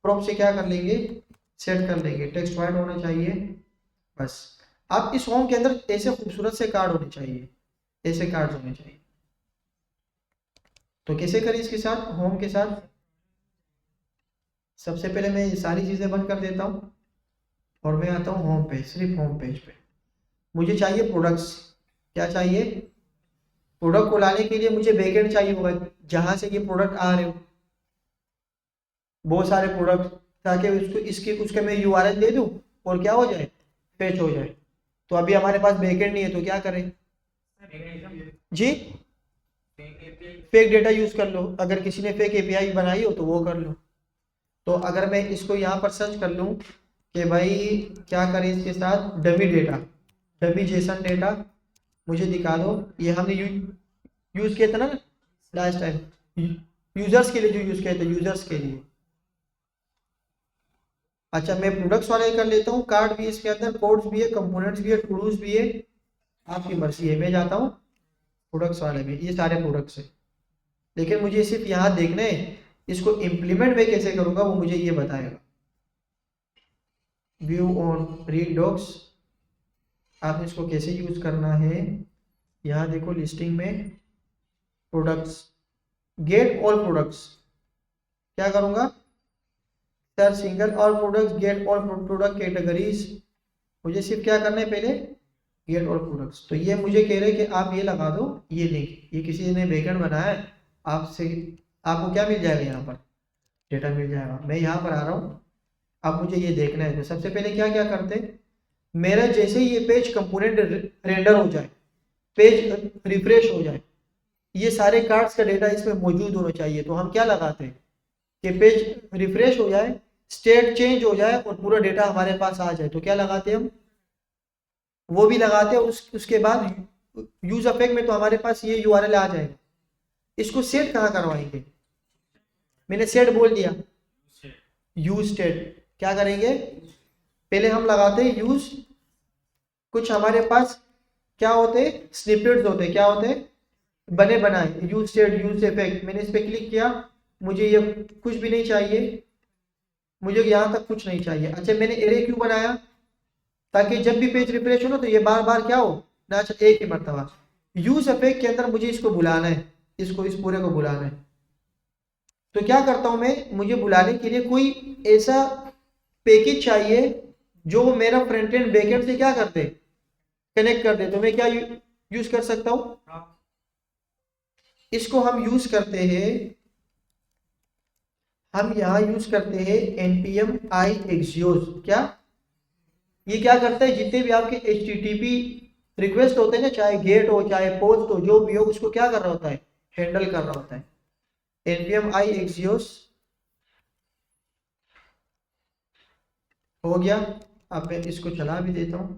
प्रॉप से क्या कर लेंगे, सेट कर लेंगे। टेक्स्ट वाइड होना चाहिए बस। अब इस होम के अंदर ऐसे खूबसूरत से कार्ड होने चाहिए, ऐसे कार्ड होने चाहिए। तो कैसे करें इसके साथ, होम के साथ? सबसे पहले मैं ये सारी चीजें बंद कर देता हूँ और मैं आता हूँ होम पेज, सिर्फ होम पेज पे। मुझे चाहिए प्रोडक्ट्स, क्या चाहिए? प्रोडक्ट को लाने के लिए मुझे बैकएंड चाहिए होगा, जहां से ये प्रोडक्ट आ रहे हो, बहुत सारे प्रोडक्ट, ताकि उसको इसके उसके मैं यूआरएल दे दूं और क्या हो जाए, फेच हो जाए। तो अभी हमारे पास बैकएंड नहीं है, तो क्या करें जी? फेक डेटा यूज कर लो, अगर किसी ने फेक एपीआई बनाई हो तो वो कर लो। तो अगर मैं इसको यहाँ पर सर्च कर लूँ कि भाई क्या करें इसके साथ, dummy data, dummy Jason data मुझे दिखा दो। ये हमने यूज किया था ना लास्ट टाइम, यूजर्स के लिए जो यूज किया था, यूजर्स के लिए। अच्छा मैं प्रोडक्ट्स वाले कर लेता हूँ, कार्ड भी इसके अंदर, कोड्स भी है, कंपोनेंट्स भी है, टूल्स भी है, आपकी मर्जी है। मैं जाता हूँ प्रोडक्ट्स वाले में, ये सारे प्रोडक्ट्स है, लेकिन मुझे सिर्फ यहाँ देखना है। इसको इम्प्लीमेंट में कैसे करूँगा वो मुझे ये बताएगा। व्यू ऑन रीड डॉक्स, आपने इसको कैसे यूज करना है, यहाँ देखो लिस्टिंग में प्रोडक्ट्स, गेट ऑल प्रोडक्ट्स, क्या करूँगा, sir single all products, get all product categories. मुझे सिर्फ क्या करना है पहले, गेट ऑल प्रोडक्ट्स। तो ये मुझे कह रहे हैं कि आप ये लगा दो, ये लिंक, ये किसी ने बैकएंड बनाया है, आपसे आपको क्या मिल जाएगा, यहाँ पर डेटा मिल जाएगा। मैं यहाँ पर आ रहा हूँ, अब मुझे ये देखना है। तो सबसे पहले क्या क्या करते हैं, मेरा जैसे ही ये पेज कंपोनेंट रेंडर हो जाए, पेज रिफ्रेश हो जाए, ये सारे कार्ड्स का डेटा इसमें मौजूद होना चाहिए। तो हम क्या लगाते हैं कि पेज रिफ्रेश हो जाए, स्टेट चेंज हो जाए और पूरा डेटा हमारे पास आ जाए, तो क्या लगाते हैं हम, वो भी लगाते हैं। उसके बाद यूज अफेक्ट में तो हमारे पास ये यूआरएल आ जाएगा। इसको सेट कहाँ करवाएंगे, मैंने सेट बोल दिया, यूज स्टेट क्या करेंगे, पहले हम लगाते हैं यूज, कुछ हमारे पास क्या होते हैं, स्निपेट्स होते हैं, क्या होते हैं, बने बनाए, यूज स्टेट, यूज इफेक्ट। मैंने इस पर क्लिक किया, मुझे ये कुछ भी नहीं चाहिए, मुझे यहाँ तक कुछ नहीं चाहिए। अच्छा मैंने एरे क्यों बनाया, ताकि जब भी पेज रिफ्रेश हो ना तो ये बार बार क्या हो ना, अच्छा एक ही मरतबा। यूज इफेक्ट के अंदर मुझे इसको बुलाना है, इसको इस पूरे को बुलाना है। तो क्या करता हूं मैं, मुझे बुलाने के लिए कोई ऐसा पैकेज चाहिए जो मेरा फ्रंट एंड बैक एंड से क्या कर दे, कनेक्ट कर दे। तो मैं क्या यूज कर सकता हूं, इसको हम यूज करते हैं, हम यहाँ यूज करते हैं npm i axios। क्या ये क्या करता है, जितने भी आपके http रिक्वेस्ट होते हैं ना, चाहे गेट हो चाहे पोस्ट हो, जो भी हो, उसको क्या कर रहा होता है, हैंडल कर रहा होता है। npm i axios हो गया। अब मैं इसको चला भी देता हूं।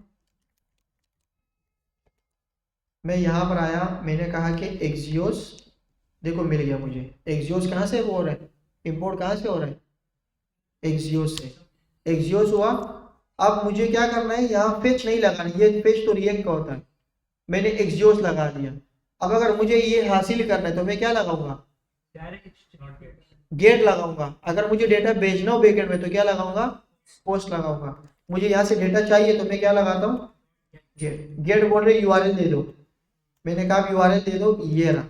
मैं यहाँ पर आया, मैंने कहा कि एक्सियोस, देखो मिल गया मुझे। एक्सियोस कहाँ से हो रहा है, इंपोर्ट कहाँ से हो रहा है, एक्सियोस से। एक्सियोस हुआ। अब मुझे क्या करना है, यहाँ फेच नहीं लगाना, ये फेच तो रिएक्ट का होता है, मैंने एक्सियोस लगा दिया। अब अगर मुझे ये हासिल करना है तो मैं क्या लगाऊंगा, डायरेक्ट नॉट गेट। गेट लगाऊंगा। अगर मुझे डेटा भेजना हो बैकएंड में तो क्या लगाऊंगा, पोस्ट लगाऊंगा। मुझे यहाँ से डेटा चाहिए तो मैं क्या लगाता हूँ, गेट। गेट बोल रहे यूआरएल दे दो, मैंने कहा यूआरएल दे दो, ये रहा,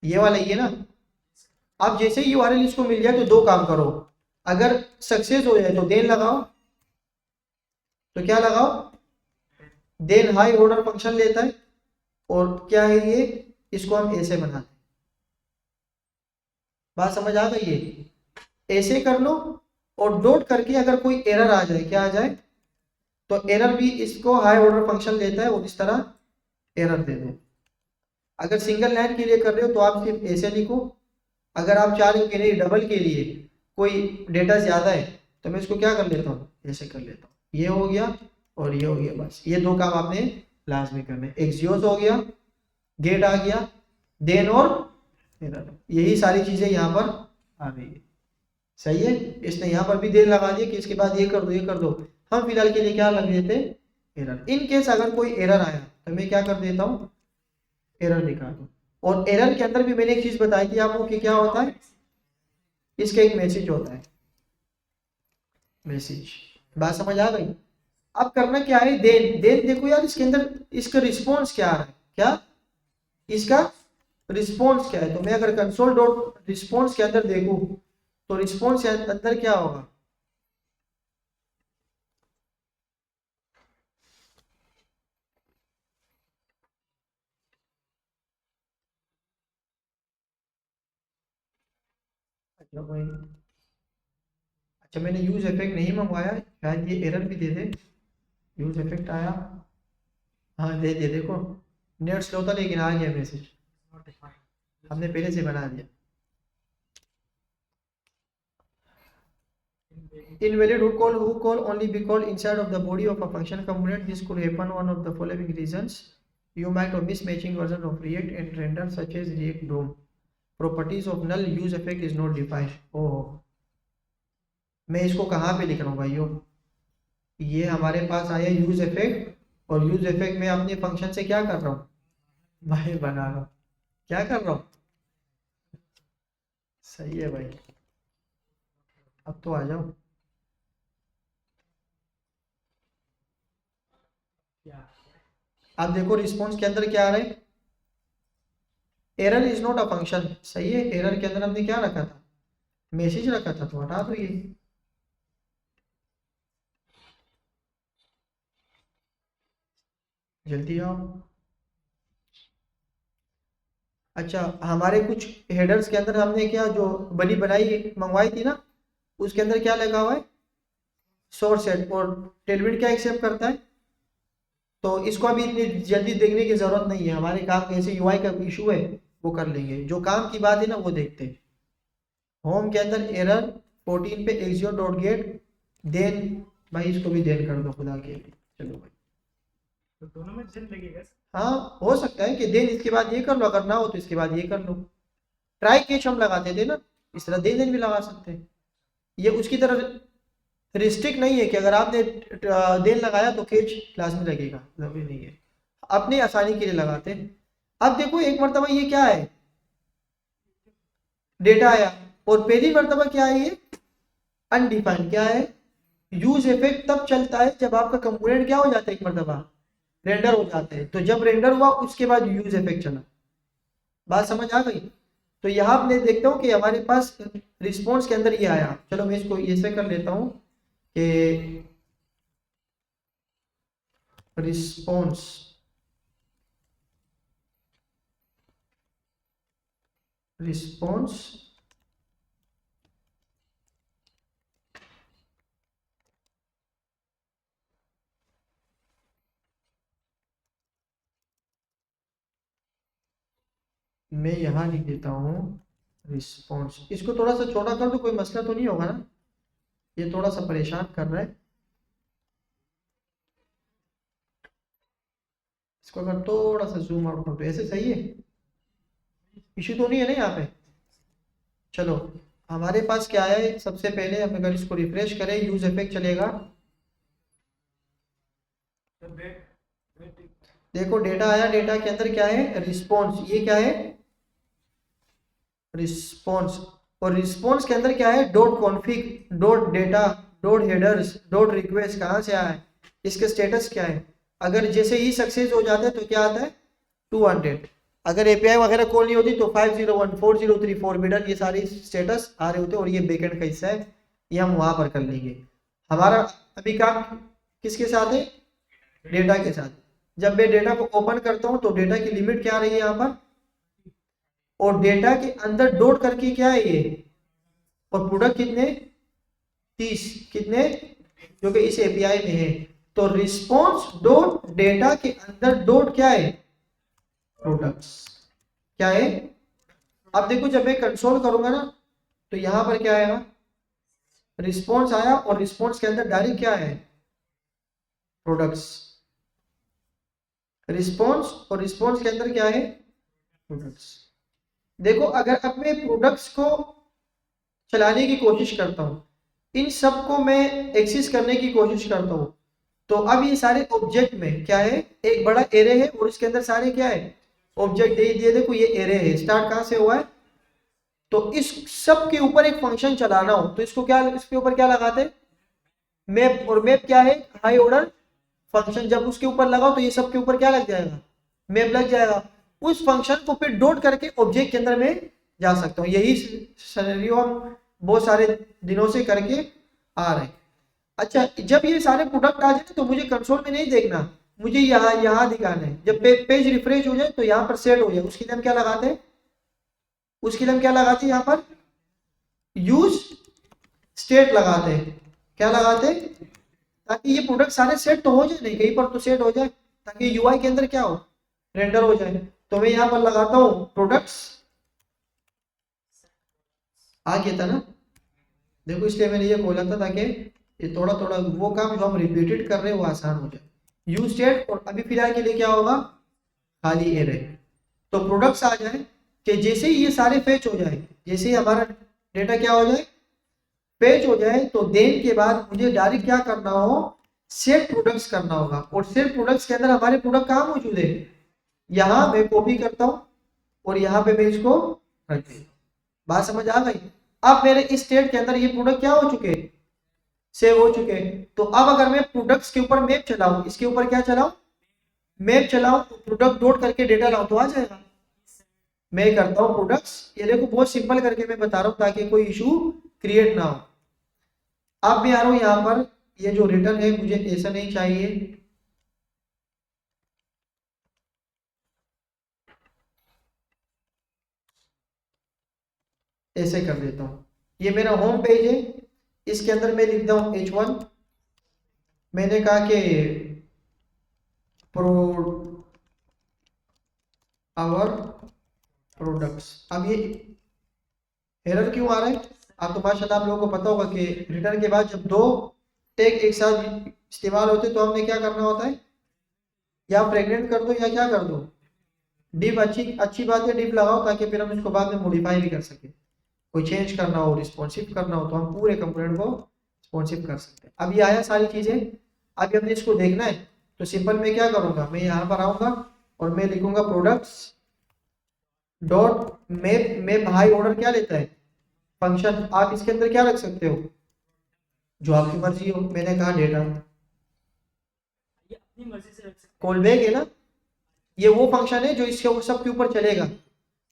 ये वाला ये ना। अब जैसे ही यूआरएल इसको मिल जाए तो दो काम करो, अगर सक्सेस हो जाए तो देन लगाओ, तो क्या लगाओ, देन हाई ऑर्डर फंक्शन लेता है, और क्या है ये, इसको हम ऐसे बनाते हैं। बात समझ आ गई है, ऐसे कर लो। और डॉट करके अगर कोई एरर आ जाए, क्या आ जाए, तो एरर भी इसको हाई ऑर्डर फंक्शन लेता है और इस तरह एरर दे दो। अगर सिंगल लाइन के लिए कर रहे हो तो आप सिर्फ ऐसे लिखो। अगर आप चाह रहे हो कि नहीं डबल के लिए कोई डेटा ज्यादा है तो मैं इसको क्या कर लेता हूँ, ऐसे कर लेता हूँ। ये हो गया और ये हो गया, बस ये दो काम आपने लाजमी करने। एक्सियोस हो गया, गेट आ गया, देन और एरर, यही सारी चीजें यहाँ पर आ गई है। सही है, इसने यहाँ पर भी देर लगा दिया कि इसके बाद ये कर दो ये कर दो। हम फिलहाल के लिए क्या लग देते, एरर। इन केस अगर कोई एरर आया तो मैं क्या कर देता हूँ, एरर दिखा दूँ। और एरर के अंदर भी मैंने एक चीज बताई थी आपको कि क्या होता है, इसका एक मैसेज होता है, मैसेज। बात समझ आ गई। अब करना क्या है, देन। देन देखो यार इसके अंदर इसका रिस्पॉन्स क्या आ रहा है, क्या इसका रिस्पॉन्स क्या है। तो मैं अगर कंसोल डॉट रिस्पॉन्स के अंदर देखूं तो रिस्पॉन्स के अंदर क्या होगा, अच्छा भाई, अच्छा मैंने यूज इफेक्ट नहीं मंगवाया, शायद ये एरर भी दे दे। यूज इफेक्ट आया, हाँ दे दे, देखो नेट स्लो था लेकिन आ गया मैसेज, हमने पहले से बना दिया। Invalid who call only be called inside of the body of a function component. This could happen one of the following reasons. You might have mismatching version of React and render such as React DOM. Properties of null use effect is not defined. ओह, मैं इसको कहाँ पे लिख रहा हूँ भाइयों, ये हमारे पास आया यूज इफेक्ट, और यूज इफेक्ट में अपने फंक्शन से क्या कर रहा हूँ, भाई बना रहा हूँ, क्या कर रहा हूँ। सही है भाई, अब तो आ जाओ। अब देखो रिस्पॉन्स के अंदर क्या आ रहा है, error is not a function. सही है, एरर के अंदर हमने क्या रखा था, मैसेज रखा था, तो हटा दो ये। जल्दी आओ। अच्छा, हमारे कुछ हेडर्स के अंदर हमने क्या जो बनी बनाई मंगवाई थी ना, उसके अंदर क्या लगा हुआ है, सोर्स सेट, और टेलविन क्या एक्सेप्ट करता है। तो इसको अभी इतनी जल्दी देखने की जरूरत नहीं है, हमारे काम में ऐसे यूआई का इशू है वो कर लेंगे, जो काम की बात है ना वो देखते हैं। होम के अंदर एरर 14 पे एक्सियो डॉट गेट देन, भाई इसको भी देन कर दो खुदा के लिए। चलो भाई, तो दोनों में दिन लगेगा। हाँ हो सकता है कि देन इसके बाद ये कर लो, अगर ना हो तो इसके बाद ये कर लो। ट्राई कैच हम लगाते थे ना, इस तरह देन भी लगा सकते हैं। ये उसकी तरह रिस्ट्रिक्ट नहीं है कि अगर आपने देन लगाया तो कैच लाजमी लगेगा, जरूरी नहीं है, अपनी आसानी के लिए लगाते हैं। अब देखो एक मरतबा ये क्या है, डेटा आया, और पहली मरतबा क्या है ये अनडिफाइंड। क्या है, यूज इफेक्ट तब चलता है जब आपका कंपोनेंट क्या हो जाता है, एक मरतबा रेंडर हो जाते हैं। तो जब रेंडर हुआ उसके बाद यूज इफेक्ट चला। बात समझ आ गई। तो यहाँ आपने देखता हूँ कि हमारे पास रिस्पॉन्स के अंदर ये आया। चलो मैं इसको ऐसे कर लेता हूँ कि रिस्पॉन्स रिस्पॉन्स मैं यहाँ लिख देता हूँ रिस्पॉन्स। इसको थोड़ा सा छोटा कर दो, कोई मसला तो नहीं होगा ना, ये थोड़ा सा परेशान कर रहा है। इसको अगर थोड़ा सा जूम आउट कर दो, ऐसे सही है, इशू तो नहीं है ना यहाँ पे। चलो हमारे पास क्या है, सबसे पहले हम अगर इसको रिफ्रेश करें यूज इफेक्ट चलेगा। तो वेट देखो डेटा आया, डेटा के अंदर क्या है, रिस्पॉन्स। ये क्या है, रिस्पॉन्स। और रिस्पॉन्स के अंदर क्या है, dot config dot data dot headers dot request. कहाँ से आया है, इसके स्टेटस क्या है। अगर जैसे ही सक्सेस हो जाता है तो क्या आता है 200। अगर एपीआई वगैरह कॉल नहीं होती तो 501 4034 फॉरबिडन, ये सारी स्टेटस आ रहे होते और ये बैकएंड का हिस्सा है, ये हम वहां पर कर लेंगे। हमारा अभी काम किसके साथ है, डेटा के साथ। जब मैं डेटा को ओपन करता हूं तो डेटा की लिमिट क्या आ रही है यहाँ पर, और डेटा के अंदर डॉट करके क्या है ये, और प्रोडक्ट कितने 30, कितने जो कि इस एपीआई में है। तो रिस्पॉन्स डॉट डेटा के अंदर डॉट क्या है, प्रोडक्ट्स क्या है। अब देखो जब मैं कंसोल करूंगा ना तो यहां पर क्या आएगा, रिस्पॉन्स आया, और रिस्पॉन्स के अंदर डायरेक्ट क्या है, प्रोडक्ट्स। रिस्पॉन्स और रिस्पॉन्स के अंदर क्या है, प्रोडक्ट्स। देखो अगर अब मैं प्रोडक्ट्स को चलाने की कोशिश करता हूँ, इन सब को मैं एक्सेस करने की कोशिश करता हूँ, तो अब ये सारे ऑब्जेक्ट में क्या है, एक बड़ा एरे है और इसके अंदर सारे क्या है, ऑब्जेक्ट दे दिए। देखो ये एरे है, स्टार्ट कहाँ से हुआ है, तो इस सब के ऊपर एक फंक्शन चलाना हो तो इसको क्या, इसके ऊपर क्या लगाते हैं, मैप। और मैप क्या है, हाई ऑर्डर फंक्शन। जब उसके ऊपर लगाओ तो ये सब के ऊपर क्या लग जाएगा, मैप लग जाएगा। उस फंक्शन को फिर डॉट करके ऑब्जेक्ट के अंदर में जा सकता हूँ। यही सिनेरियो हम बहुत सारे दिनों से करके आ रहे हैं। अच्छा जब ये सारे प्रोडक्ट आ जाए तो मुझे कंसोल में नहीं देखना, मुझे यहाँ यहाँ दिखाना है। जब पेज रिफ्रेश हो जाए तो यहाँ पर सेट हो जाए, उसके लिए हम क्या लगाते हैं, उसके लिए हम क्या लगाते हैं, यहाँ पर यूज स्टेट लगाते हैं। क्या लगाते हैं, ताकि ये प्रोडक्ट सारे सेट तो हो जाए, नहीं कहीं पर तो सेट हो जाए, ताकि यूआई के अंदर क्या हो, रेंडर हो जाए। तो मैं यहाँ पर लगाता हूँ प्रोडक्ट्स, आ गया था ना। देखो इसलिए मैंने ये बोला था ताकि ये थोड़ा थोड़ा वो काम जो हम रिपीटेड कर रहे हैं वो आसान हो जाए। यूज स्टेट, और अभी फिलहाल के लिए क्या होगा, खाली एरे। तो प्रोडक्ट्स आ जाए कि जैसे ही ये सारे फेच हो जाए, जैसे ही हमारा डेटा क्या हो जाए, फेच हो जाए, तो देन के बाद मुझे डायरेक्ट क्या करना हो, सेट प्रोडक्ट्स करना होगा। और सेट प्रोडक्ट्स के अंदर हमारे प्रोडक्ट कहाँ मौजूद है, यहाँ मैं कॉपी करता हूँ और यहाँ पे मैं इसको रख देता हूँ। बात समझ आ गई। अब मेरे इस स्टेट के अंदर ये प्रोडक्ट क्या हो चुके, सेव हो चुके। तो अब अगर मैं प्रोडक्ट्स के ऊपर मैप चलाऊं, इसके ऊपर क्या चलाऊं, मैप चलाऊं, प्रोडक्ट डॉट करके डेटा लाऊं तो आ जाएगा। मैं करता हूं प्रोडक्ट्स, ये देखो बहुत सिंपल करके मैं बता रहा हूं ताकि कोई इशू क्रिएट ना हो। अब मैं आ रहा हूं यहाँ पर, ये जो रिटर्न है मुझे ऐसा नहीं चाहिए, ऐसे कर देता हूँ। ये मेरा होम पेज है, इसके अंदर मैं लिखता हूँ H1। मैंने कहा कि प्रो आवर प्रोडक्ट्स। अब ये एरर क्यों आ रहा है, आप तो माशाल्लाह आप लोगों को पता होगा कि रिटर्न के बाद जब दो टैग एक साथ इस्तेमाल होते तो हमने क्या करना होता है, या प्रेग्नेंट कर दो या क्या कर दो, डिव। अच्छी अच्छी बात है डिव लगाओ, ताकि फिर हम इसको बाद में मॉडिफाई भी कर सके। कोई चेंज करना हो, रिस्पॉन्सिव करना हो, तो हम पूरे कंपोनेंट को रिस्पॉन्सिव कर सकते हैं। अब ये आया सारी चीजें, अभी हमने इसको देखना है। तो सिंपल मैं क्या करूंगा, मैं यहाँ पर आऊंगा और मैं लिखूंगा products dot map. Map high order क्या लेता है, फंक्शन। आप इसके अंदर क्या रख सकते हो, जो आपकी मर्जी हो। मैंने कहा डेटा, ये अपनी मर्जी से रख सकते कॉल बैक है ना, ये वो फंक्शन है जो इसके सब के ऊपर चलेगा।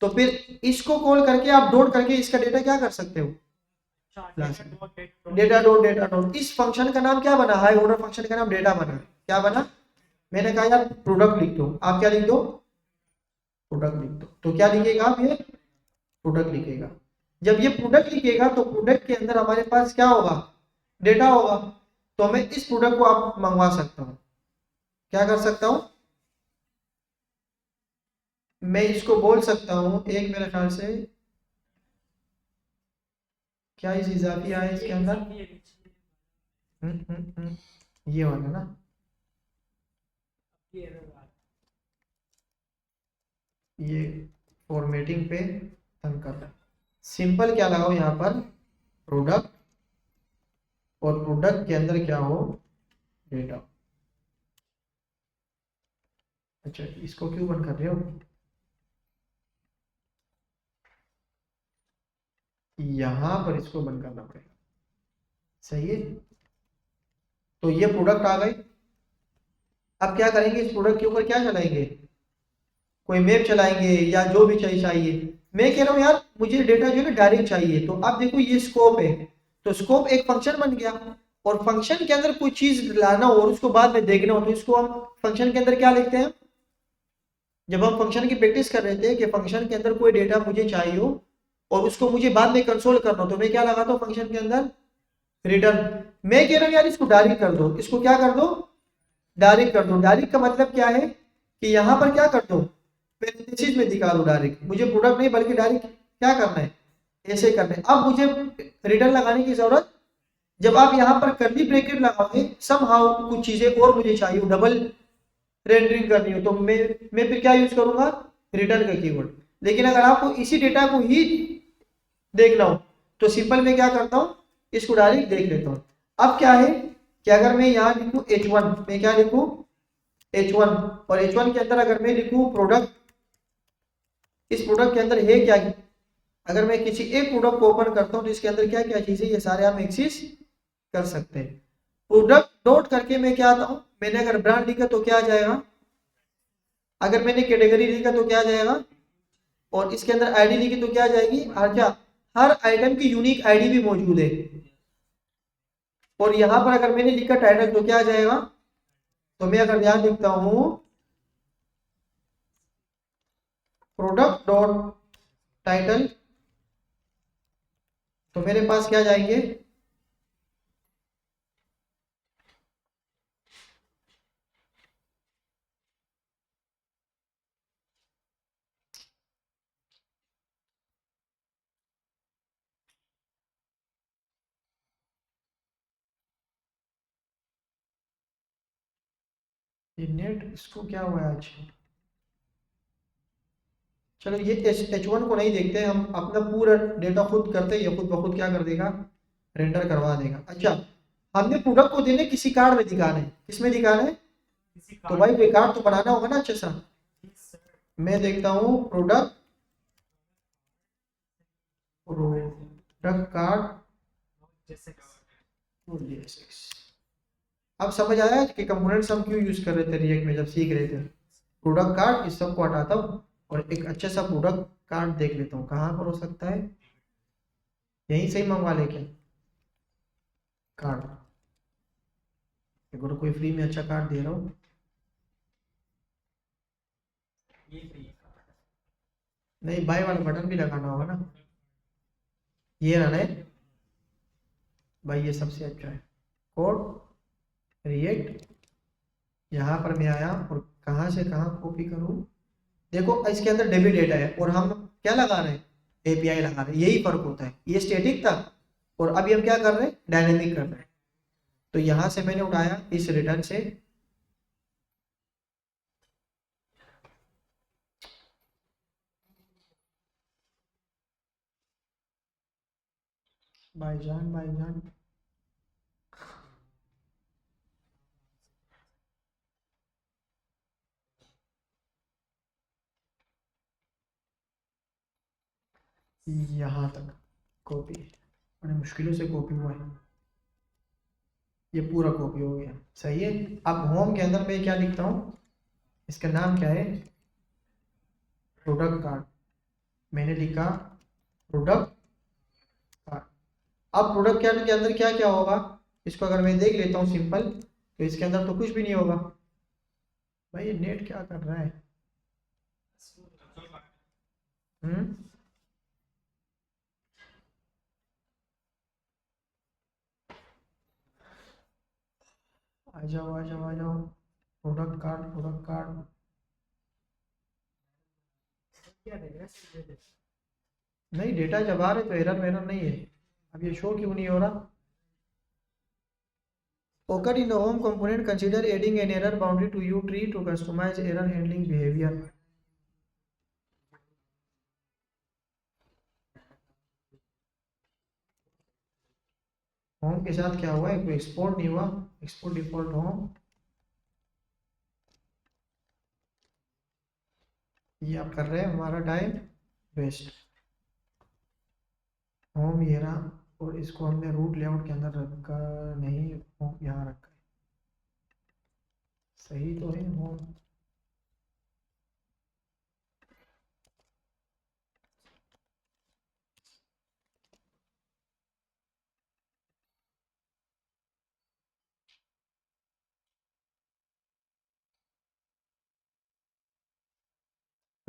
तो फिर इसको कॉल करके आप डॉट करके इसका डेटा क्या कर सकते हो, हैं। Data dot data dot. इस फंक्शन का नाम क्या बना, हाई ऑर्डर फंक्शन का नाम डेटा बना। क्या बना, मैंने कहा यार प्रोडक्ट लिख दो, आप क्या लिख दो, प्रोडक्ट लिख दो। तो क्या लिखेगा आप, ये प्रोडक्ट लिखेगा। जब ये प्रोडक्ट लिखेगा तो प्रोडक्ट के अंदर हमारे पास क्या होगा, डेटा होगा। तो मैं इस प्रोडक्ट को आप मंगवा सकता हूँ, क्या कर सकता हूँ, मैं इसको बोल सकता हूँ एक, मेरे ख्याल से क्या इस इजाफी आया इसके अंदर, ये वाला ना, ये फॉर्मेटिंग पे तंग कर रहा है। सिंपल क्या लगाओ यहाँ पर, प्रोडक्ट, और प्रोडक्ट के अंदर क्या हो, डेटा। अच्छा, इसको क्यों बंद कर रहे हो? यहाँ पर इसको बंद करना पड़ेगा। सही है। तो ये प्रोडक्ट आ गए। अब क्या करेंगे, इस प्रोडक्ट के ऊपर क्या चलाएंगे? कोई मैप चलाएंगे या जो भी चाहिए। मैं कह रहा हूँ यार मुझे डेटा जो है ना डायरेक्ट चाहिए। तो अब देखो ये स्कोप है, तो स्कोप एक फंक्शन बन गया, और फंक्शन के अंदर कोई चीज लाना हो और उसको बाद में देखना हो तो इसको हम फंक्शन के अंदर क्या लिखते हैं? जब हम फंक्शन की प्रैक्टिस कर रहे थे कि फंक्शन के अंदर कोई डेटा मुझे चाहिए हो और उसको मुझे बाद में कंसोल करना हो, तो मैं क्या लगाता हूँ फंक्शन के अंदर? रिटर्न। मैं कह रहा हूँ यार इसको डायरेक्ट कर दो, इसको क्या कर दो? डायरेक्ट कर दो। डायरेक्ट का मतलब क्या है कि यहाँ पर क्या कर दो, पैरेंथेसिस में दिखा दो डायरेक्ट। मुझे प्रोडक्ट नहीं बल्कि डायरेक्ट क्या करना है, ऐसे करना है। अब मुझे रिटर्न लगाने की जरूरत, जब आप यहाँ पर कर्ली ब्रैकेट लगाओगे समहाउ कुछ चीजें और मुझे चाहिए, डबल रेंडरिंग करनी हो, तो मैं फिर क्या यूज करूंगा? रिटर्न का कीवर्ड। लेकिन अगर आपको इसी डेटा को ही देखना हो तो सिंपल मैं क्या करता हूँ, इसको डायरेक्ट देख लेता हूँ। अब क्या है कि अगर मैं यहाँ लिखूँ H1, मैं क्या लिखूँ? H1। और H1 के अंदर अगर मैं लिखूँ प्रोडक्ट, इस प्रोडक्ट के अंदर है क्या? अगर मैं किसी एक प्रोडक्ट को ओपन करता हूँ तो इसके अंदर क्या क्या चीजें, ये सारे हम एक्सेस कर सकते हैं। प्रोडक्ट डॉट करके मैं क्या आता हूँ, मैंने अगर ब्रांड लिखा तो क्या आ जाएगा, अगर मैंने कैटेगरी लिखा तो क्या आ जाएगा, और इसके अंदर आईडी लिखी तो क्या आ जाएगी? अच्छा, हर आइटम की यूनिक आईडी भी मौजूद है। और यहाँ पर अगर मैंने लिखा टाइटल तो क्या आ जाएगा? तो मैं अगर यहाँ लिखता हूँ प्रोडक्ट डॉट टाइटल, तो मेरे पास क्या जाएंगे? ये नेट इसको क्या हुआ है आज? चलो ये H1 को नहीं देखते, हम अपना पूरा डेटा खुद करते हैं, ये खुद ब खुद क्या कर देगा? रेंडर करवा देगा। अच्छा, हमने प्रोडक्ट को देने किसी कार्ड में दिखाना है, किसमें दिखाना है? किसी तो कार्ड भाई कोई कार्ड तो बनाना होगा ना अच्छे सा। मैं देखता हूँ प्रोडक्ट, प्रोडक्ट कार्ड। जैसे अब समझ आया कि कंपोनेंट्स हम क्यों यूज कर रहे थे रिएक्ट में जब सीख रहे थे। प्रोडक्ट कार्ड, इस सब को हटाता हूँ और एक अच्छा सा प्रोडक्ट कार्ड देख लेता हूँ कहाँ पर हो सकता है। यहीं से ही मंगवा ले क्या कार्ड? अगर कोई फ्री में अच्छा कार्ड दे रहा हूँ, ये फ्री है। नहीं बाय वाला बटन भी लगाना होगा ना। ये रहा है भाई, ये सबसे अच्छा है। कोड रिएक्ट, यहाँ पर मैं आया और कहाँ से कहाँ कॉपी करूँ। देखो इसके अंदर डेबिट डेटा है और हम क्या लगा रहे हैं? एपीआई लगा रहे हैं। यही फर्क होता है, ये स्टैटिक था और अभी हम क्या कर रहे हैं? डायनेमिक कर रहे हैं। तो यहाँ से मैंने उठाया इस रिटर्न से, भाईजान भाईजान, यहाँ तक कॉपी, बड़ी मुश्किलों से कॉपी हुआ है। ये पूरा कॉपी हो गया, सही है। अब होम के अंदर मैं क्या लिखता हूँ, इसका नाम क्या है? Product card. मैंने लिखा प्रोडक्ट कार्ड। अब प्रोडक्ट कार्ड के अंदर क्या क्या होगा, इसको अगर मैं देख लेता हूँ सिंपल, तो इसके अंदर तो कुछ भी नहीं होगा। भाई ये नेट क्या कर रहा है? हम्म, आ जाओ आ जाओ आ जाओ। Product card, product card. क्या देख रहे हैं? नहीं, डेटा जब आ रहे तो एरर मेरर नहीं है। अब ये शो क्यों नहीं हो रहा? occur in the home component, consider adding an error boundary to U tree to customize error handling behavior. Home के साथ क्या हुआ है? कोई एक्सपोर्ट नहीं हुआ। एक्सपोर्ट डिफॉल्ट होम, ये आप कर रहे हैं हमारा टाइम वेस्ट। होम ये रहा, और इसको हमने रूट लेआउट के अंदर रखा नहीं, होम यहाँ रखा है। सही तो है होम।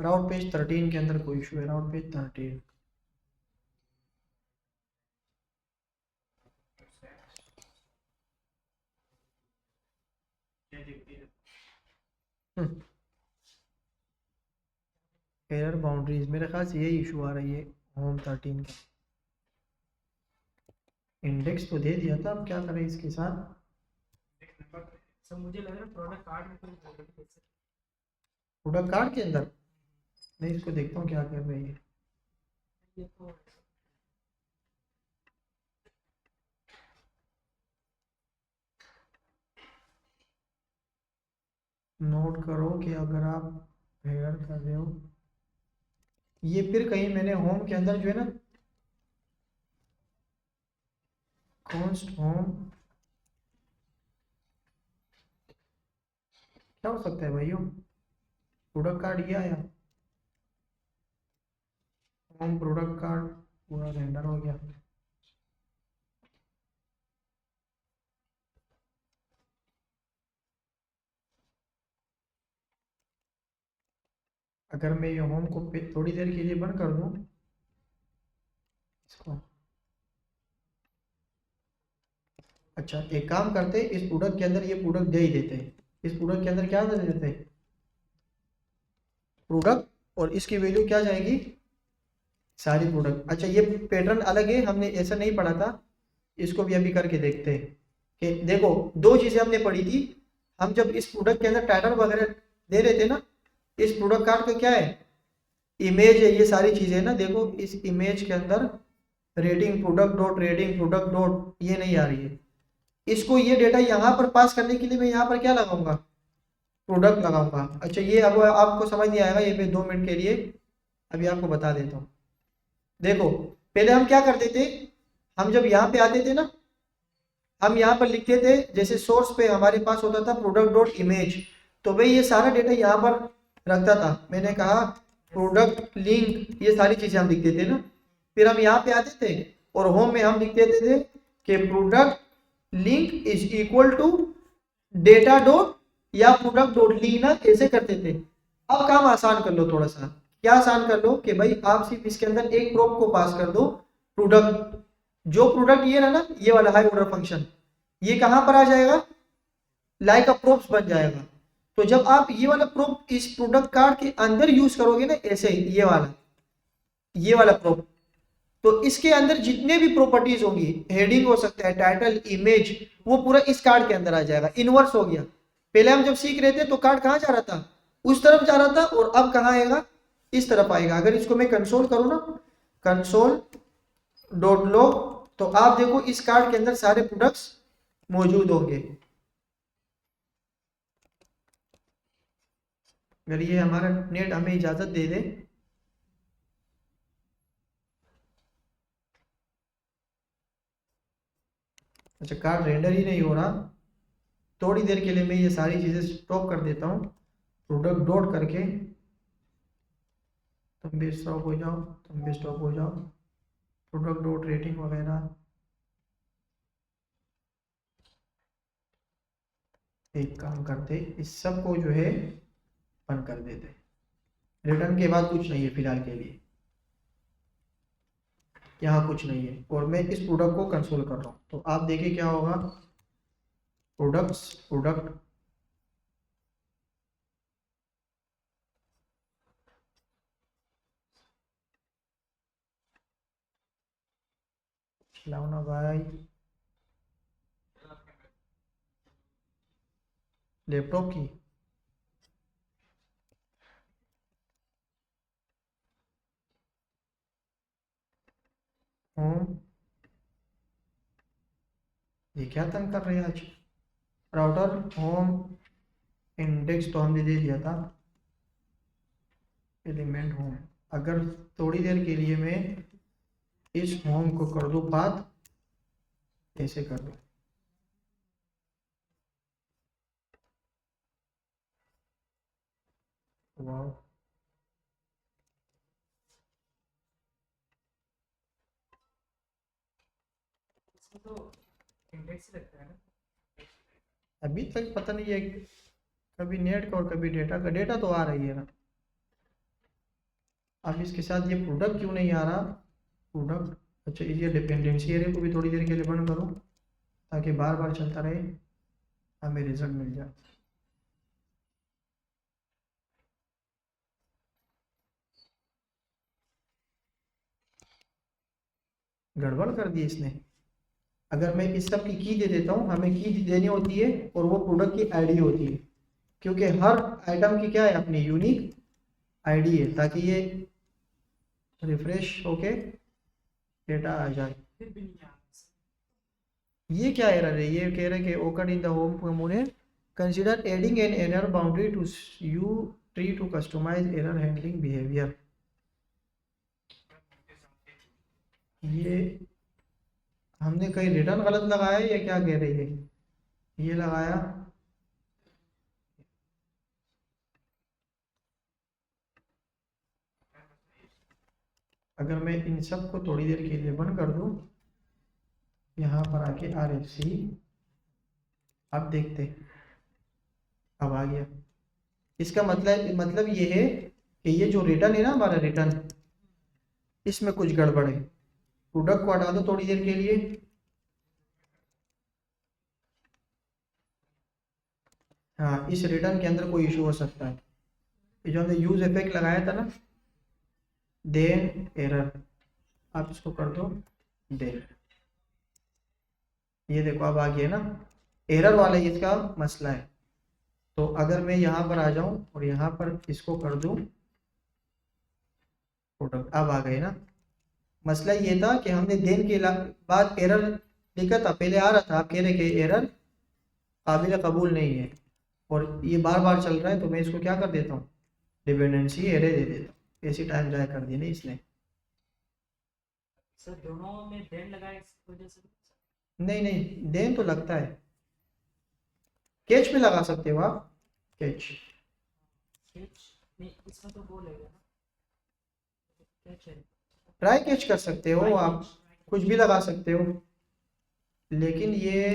राउट पेज 13 के अंदर कोई इशू है? राउट पेज 13 एरर बाउंड्रीज, मेरे ख्याल से यही इशू आ रही है होम 13 का। इंडेक्स तो दे दिया था, अब क्या करें इसके साथ? सर मुझे लग रहा है प्रोडक्ट कार्ड में कोई प्रॉब्लम है। प्रोडक्ट कार्ड के अंदर मैं इसको देखता हूँ क्या कर रही है। ये तो नोट करो कि अगर आप हेडर कर रहे हो, ये फिर कहीं मैंने होम के अंदर जो है ना, कॉन्स्ट होम, क्या हो सकता है भाइयों? प्रोडक्ट कार्ड ये आया, होम प्रोडक्ट कार्ड पूरा रेंडर हो गया। अगर मैं ये होम को थोड़ी देर के लिए बंद कर दूं इसको, अच्छा एक काम करते, इस प्रोडक्ट के अंदर ये प्रोडक्ट दे ही देते हैं। इस प्रोडक्ट के अंदर क्या दे देते हैं? प्रोडक्ट, और इसकी वैल्यू क्या जाएगी? सारी प्रोडक्ट। अच्छा ये पैटर्न अलग है, हमने ऐसा नहीं पढ़ा था, इसको भी अभी करके देखते हैं। कि देखो दो चीजें हमने पढ़ी थी, हम जब इस प्रोडक्ट के अंदर टाइटल वगैरह दे रहे थे ना, इस प्रोडक्ट कार्ड का क्या है? इमेज है, ये सारी चीजें ना, देखो इस इमेज के अंदर rating product dot, rating product dot, ये नहीं आ रही है। इसको ये डेटा यहाँ पर पास करने के लिए मैं यहाँ पर क्या लगाऊंगा? प्रोडक्ट लगाऊंगा। अच्छा ये अब आपको समझ नहीं आएगा, ये मैं 2 मिनट के लिए अभी आपको बता देता हूँ। देखो पहले हम क्या करते थे, हम जब यहाँ पे आते थे ना, हम यहाँ पर लिखते थे, जैसे सोर्स पे हमारे पास होता था प्रोडक्ट डॉट इमेज, तो भाई ये सारा डेटा यहाँ पर रखता था। मैंने कहा प्रोडक्ट लिंक, ये सारी चीजें हम लिखते थे ना। फिर हम यहाँ पे आते थे और होम में हम लिख देते थे कि product link is equal to data dot या प्रोडक्ट डॉट लिंक ना, ऐसे करते थे। अब काम आसान कर लो थोड़ा सा, क्या आसान कर लो कि भाई आप सिर्फ इसके अंदर एक प्रोप को पास कर दो, प्रोडक्ट, जो प्रोडक्ट ये ना, ये वाला हाई ऑर्डर फंक्शन, ये कहां पर आ जाएगा? लाइक अ प्रोप्स बन जाएगा। तो जब आप ये वाला प्रोप इस प्रोडक्ट कार्ड के अंदर यूज करोगे ना, ऐसे ही ये वाला प्रोप, तो इसके अंदर जितने भी प्रॉपर्टीज होंगी, हेडिंग हो सकता है, टाइटल, इमेज, वो पूरा इस कार्ड के अंदर आ जाएगा। इनवर्स हो गया, पहले हम जब सीख रहे थे तो कार्ड कहां जा रहा था? उस तरफ जा रहा था, और अब कहां आएगा? इस तरफ आएगा। अगर इसको मैं कंसोल करूं ना, कंसोल डॉट लॉग, तो आप देखो इस कार्ड के अंदर सारे प्रोडक्ट्स मौजूद होंगे। अगर ये हमारा नेट हमें इजाजत दे दे, अच्छा कार्ड रेंडर ही नहीं हो रहा, थोड़ी देर के लिए मैं ये सारी चीजें स्टॉप कर देता हूँ, प्रोडक्ट डॉट करके, तुम भी स्टॉप हो जाओ, तुम भी स्टॉप हो जाओ, प्रोडक्ट डॉट रेटिंग वगैरह। एक काम करते, इस सब को जो है बंद कर देते, रिटर्न के बाद कुछ नहीं है फिलहाल के लिए, यहाँ कुछ नहीं है, और मैं इस प्रोडक्ट को कंसोल कर रहा हूँ। तो आप देखिए क्या होगा, प्रोडक्ट्स, प्रोडक्ट, चलाओ ना भाई लैपटॉप की। होम, ये क्या तंग कर रहे हैं आज? राउटर होम इंडेक्स तो हमने दे दिया था, एलिमेंट होम, अगर थोड़ी देर के लिए मैं इस होम को कर दूं पाथ, ऐसे कर दूं, वाह, इसमें तो इंडेक्स लगता है ना। अभी तक पता नहीं है, कभी नेट का और कभी डेटा का, डेटा तो आ रही है ना। अब इसके साथ ये प्रोडक्ट क्यों नहीं आ रहा, प्रोडक्ट, अच्छा ये डिपेंडेंसी एरे को भी थोड़ी देर के लिए बंद करूं ताकि बार बार चलता रहे, हमें रिजल्ट मिल जाए। गड़बड़ कर दी इसने। अगर मैं इस सब की दे देता हूँ, हमें की देनी होती है और वो प्रोडक्ट की आईडी होती है, क्योंकि हर आइटम की क्या है, अपनी यूनिक आईडी है, ताकि ये रिफ्रेश होके डेटा आ जाए। फिर भी नहीं आ ये क्या एरर है, ये कह रहे हैं कि occurred in the home component, consider adding an error boundary to your tree to customize error handling behavior. ये हमने कहीं रिटर्न गलत लगाया है या क्या कह रही है, ये लगाया, अगर मैं इन सब को थोड़ी देर के लिए बंद कर दूं, यहाँ पर आके आर एफ सी, अब देखते, अब आ गया। इसका मतलब ये है कि ये जो रिटर्न है ना हमारा रिटर्न, इसमें कुछ गड़बड़ है। प्रोडक्ट को हटा दो थोड़ी देर के लिए, हाँ इस रिटर्न के अंदर कोई इशू हो सकता है। ये जो हमने यूज इफेक्ट लगाया था ना, देन एरर, आप इसको कर दो देन, ये देखो अब आ गया ना, एरर वाला ये इसका मसला है। तो अगर मैं यहाँ पर आ जाऊं और यहाँ पर इसको कर दूं प्रोडक्ट, अब आ गए ना। मसला ये था कि हमने देन के बाद एरर लिखा था, पहले आ रहा था, आप कह रहे कि एरर काबिल कबूल नहीं है और ये बार बार चल रहा है, तो मैं इसको क्या कर देता हूँ, डिपेंडेंसी एरे दे देता हूँ। ऐसी टाइम जाया कर दी ना इसने। सर दोनों में देन लगाए इस वजह से। नहीं नहीं, देन तो लगता है, कैच में लगा सकते हो आप, कैच, कैच नहीं, इसमें तो वो लगेगा ना, कैच है। ट्राई कैच कर सकते हो आप, कुछ भी लगा सकते हो, लेकिन ये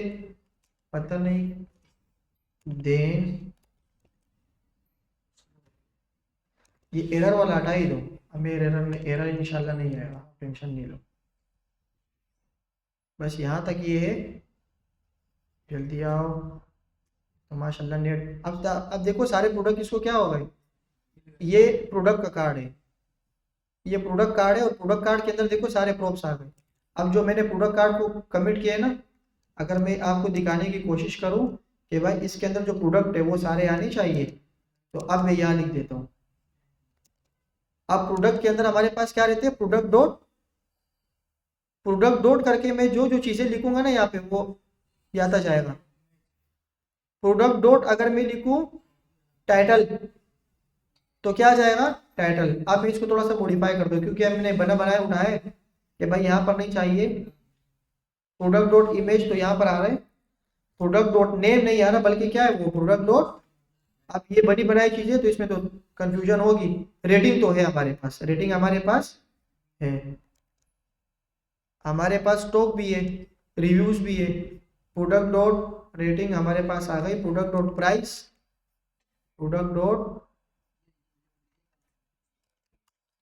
पता नहीं, देन ये एरर वाला हटा ही दो, हमें एरर इंशाल्लाह नहीं आएगा, टेंशन नहीं लो। बस यहाँ तक ये है, जल्दी आओ। तो माशाल्लाह नेट, अब देखो सारे प्रोडक्ट इसको क्या हो गए, ये प्रोडक्ट का कार्ड है, ये प्रोडक्ट कार्ड है और प्रोडक्ट कार्ड के अंदर देखो सारे प्रॉप्स आ गए। अब जो मैंने प्रोडक्ट कार्ड को कमिट किया है ना, अगर मैं आपको दिखाने की कोशिश करूं कि भाई इसके अंदर जो प्रोडक्ट है वो सारे आने चाहिए, तो अब मैं यहाँ लिख देता हूँ। अब प्रोडक्ट के अंदर हमारे पास क्या रहते हैं, प्रोडक्ट डॉट करके मैं जो जो चीज़ें लिखूंगा ना यहाँ पे वो आता जाएगा। प्रोडक्ट डॉट अगर मैं लिखूं टाइटल, तो क्या आ जाएगा, टाइटल। अब मैं इसको थोड़ा सा मॉडिफाई कर दूं, क्योंकि हमने बनाया उठाया है कि भाई यहाँ पर नहीं चाहिए। प्रोडक्ट डॉट इमेज तो यहाँ पर आ रहा है, प्रोडक्ट डॉट नेम नहीं आ रहा, बल्कि क्या है वो प्रोडक्ट डॉट। अब ये बनी बनाई चीजें तो इसमें तो कंफ्यूजन होगी। रेटिंग तो है हमारे पास, रेटिंग हमारे पास है, हमारे पास स्टॉक भी है, रिव्यूज भी है। प्रोडक्ट डॉट रेटिंग हमारे पास आ गई, product dot price, product dot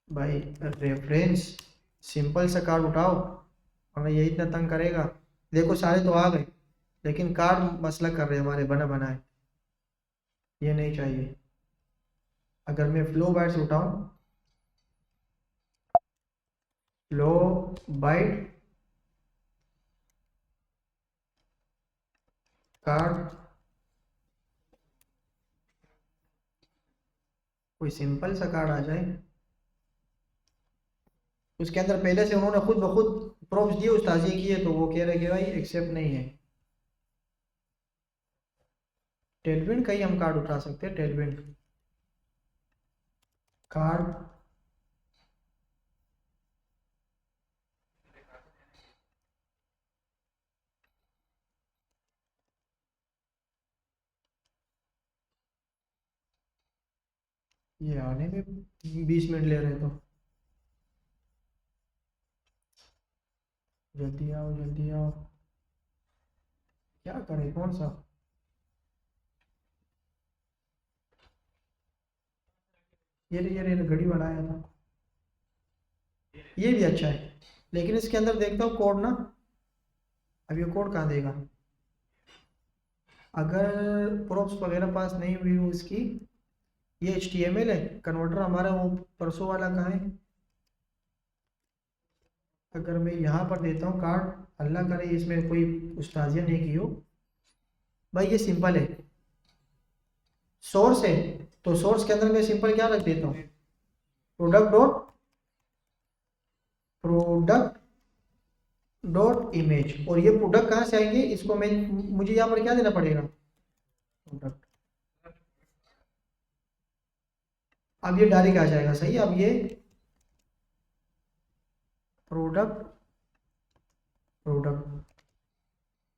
भाई रेफरेंस, सिंपल सा कार्ड उठाओ, हमें यही इतना तंग करेगा। देखो सारे तो आ गए, लेकिन कार्ड मसला कर रहे हैं हमारे बना बनाए, ये नहीं चाहिए। अगर मैं फ्लो बाइट्स उठाऊं, फ्लो बाइट कार्ड, कोई सिंपल सा कार्ड आ जाए, उसके अंदर पहले से उन्होंने खुद ब खुद प्रॉप्स दिए, उस्ताजी किए, तो वो कह रहे कि भाई एक्सेप्ट नहीं है। टेलविंड का ही हम कार्ड उठा सकते हैं, टेलविंड कार्ड ये आने में 20 मिनट ले रहे तो जल्दी आओ जल्दी आओ। क्या करें कौन सा? ये घड़ी वाला आया था, ये भी अच्छा है लेकिन इसके अंदर देखता हूँ कोड ना। अब ये कोड कहाँ देगा? अगर प्रोप्स वगैरह पास नहीं हुई हो इसकी, ये HTML है कन्वर्टर हमारा, वो परसों वाला कहाँ है? अगर मैं यहाँ पर देता हूँ कार्ड, अल्लाह करे इसमें कोई उस्ताजिया नहीं की हो भाई, ये सिंपल है, सोर्स है तो सोर्स के अंदर मैं सिंपल क्या रख देता हूँ, प्रोडक्ट.इमेज। और ये प्रोडक्ट कहाँ से आएंगे, इसको मैं मुझे यहाँ पर क्या देना पड़ेगा, प्रोडक्ट। अब ये डायरेक्ट आ जाएगा, सही। अब ये प्रोडक्ट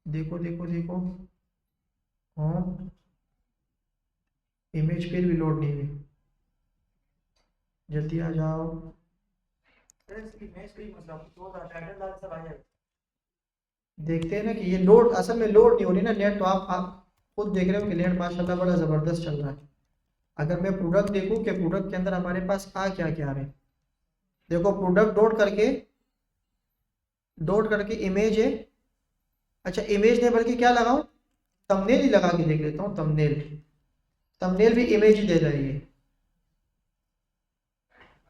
देखो देखो देखो, होम इमेज फिर भी लोड नहीं हुई, जल्दी आ जाओ। देखते हैं ना कि ये लोड असल में लोड नहीं हो रही ना नेट, तो आप खुद देख रहे हो कि नेट माशाल्लाह बड़ा ज़बरदस्त चल रहा है। अगर मैं प्रोडक्ट देखूं कि प्रोडक्ट के अंदर हमारे पास क्या क्या रहे, देखो प्रोडक्ट डॉट करके इमेज है। अच्छा इमेज नहीं बल्कि क्या लगाऊं, थंबनेल ही लगा के देख लेता हूँ। थंबनेल भी इमेज ही दे रही है।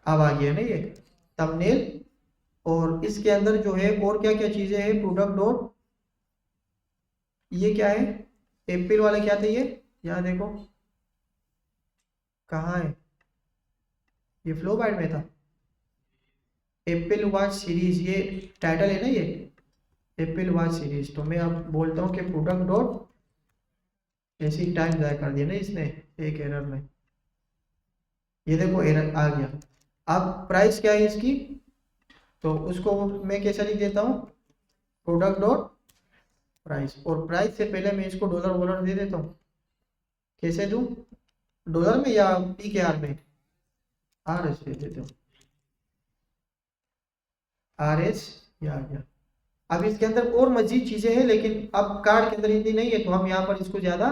अब आ गया ना ये थंबनेल, और इसके अंदर जो है और क्या क्या चीजें हैं, प्रोडक्ट डॉट, ये क्या है, एप्पल वाला क्या था ये, यहाँ देखो कहाँ है, ये फ्लो बाइट में था, एप्पल वॉच सीरीज, ये टाइटल है ना ये एप्पल वॉच सीरीज। तो मैं अब बोलता हूँ कि प्रोडक्ट डॉट, ऐसे ही टाइम ज़ाया कर दिया ना इसने एक एरर में, ये देखो एरर आ गया। अब प्राइस क्या है इसकी, तो उसको मैं कैसे लिख देता हूँ, प्रोडक्ट डॉट प्राइस, और प्राइस से पहले मैं इसको डॉलर वॉलर दे देता हूँ। कैसे दूँ, डॉलर में या PKR में, RS दे देता हूँ, RS, ये आ गया। अब इसके अंदर और मजीद चीज़ें हैं लेकिन अब कार्ड के अंदर इतनी नहीं है तो हम यहाँ पर इसको ज़्यादा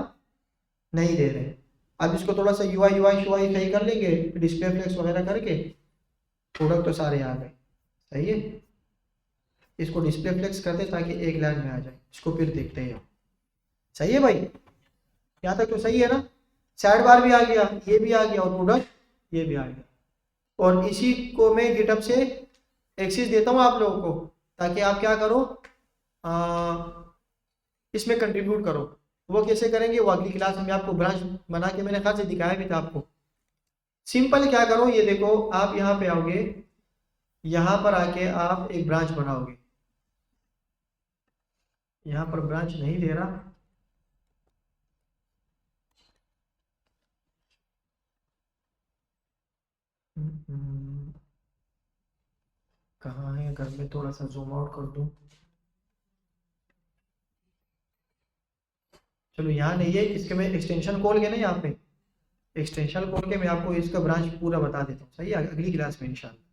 नहीं दे रहे। अब इसको थोड़ा सा UI सही कर लेंगे, डिस्प्ले फ्लेक्स वगैरह करके, प्रोडक्ट तो सारे आ गए, सही है। इसको डिस्प्ले फ्लेक्स करते ताकि एक लाइन में आ जाए, इसको फिर देखते हैं। सही है भाई, यहाँ तक तो सही है ना। साइड बार भी आ गया, ये भी आ गया, और प्रोडक्ट ये भी आ गया। और इसी को मैं गिटहब से एक्सेस देता हूँ आप लोगों को, ताकि आप क्या करो, इसमें कंट्रीब्यूट करो। वो कैसे करेंगे वो अगली क्लास में आपको ब्रांच बना के मैंने खास से दिखाया भी था आपको। सिंपल क्या करो, ये देखो आप यहाँ पे आओगे, यहाँ पर आके आप एक ब्रांच बनाओगे, यहाँ पर ब्रांच नहीं दे रहा, कहाँ है, अगर मैं थोड़ा सा जूम आउट कर दूं, चलो यहाँ नहीं है, इसके मैं एक्सटेंशन खोल के ना, यहाँ पे एक्सटेंशन खोल के मैं आपको इसका ब्रांच पूरा बता देता हूँ, सही है, अगली क्लास में इंशाल्लाह।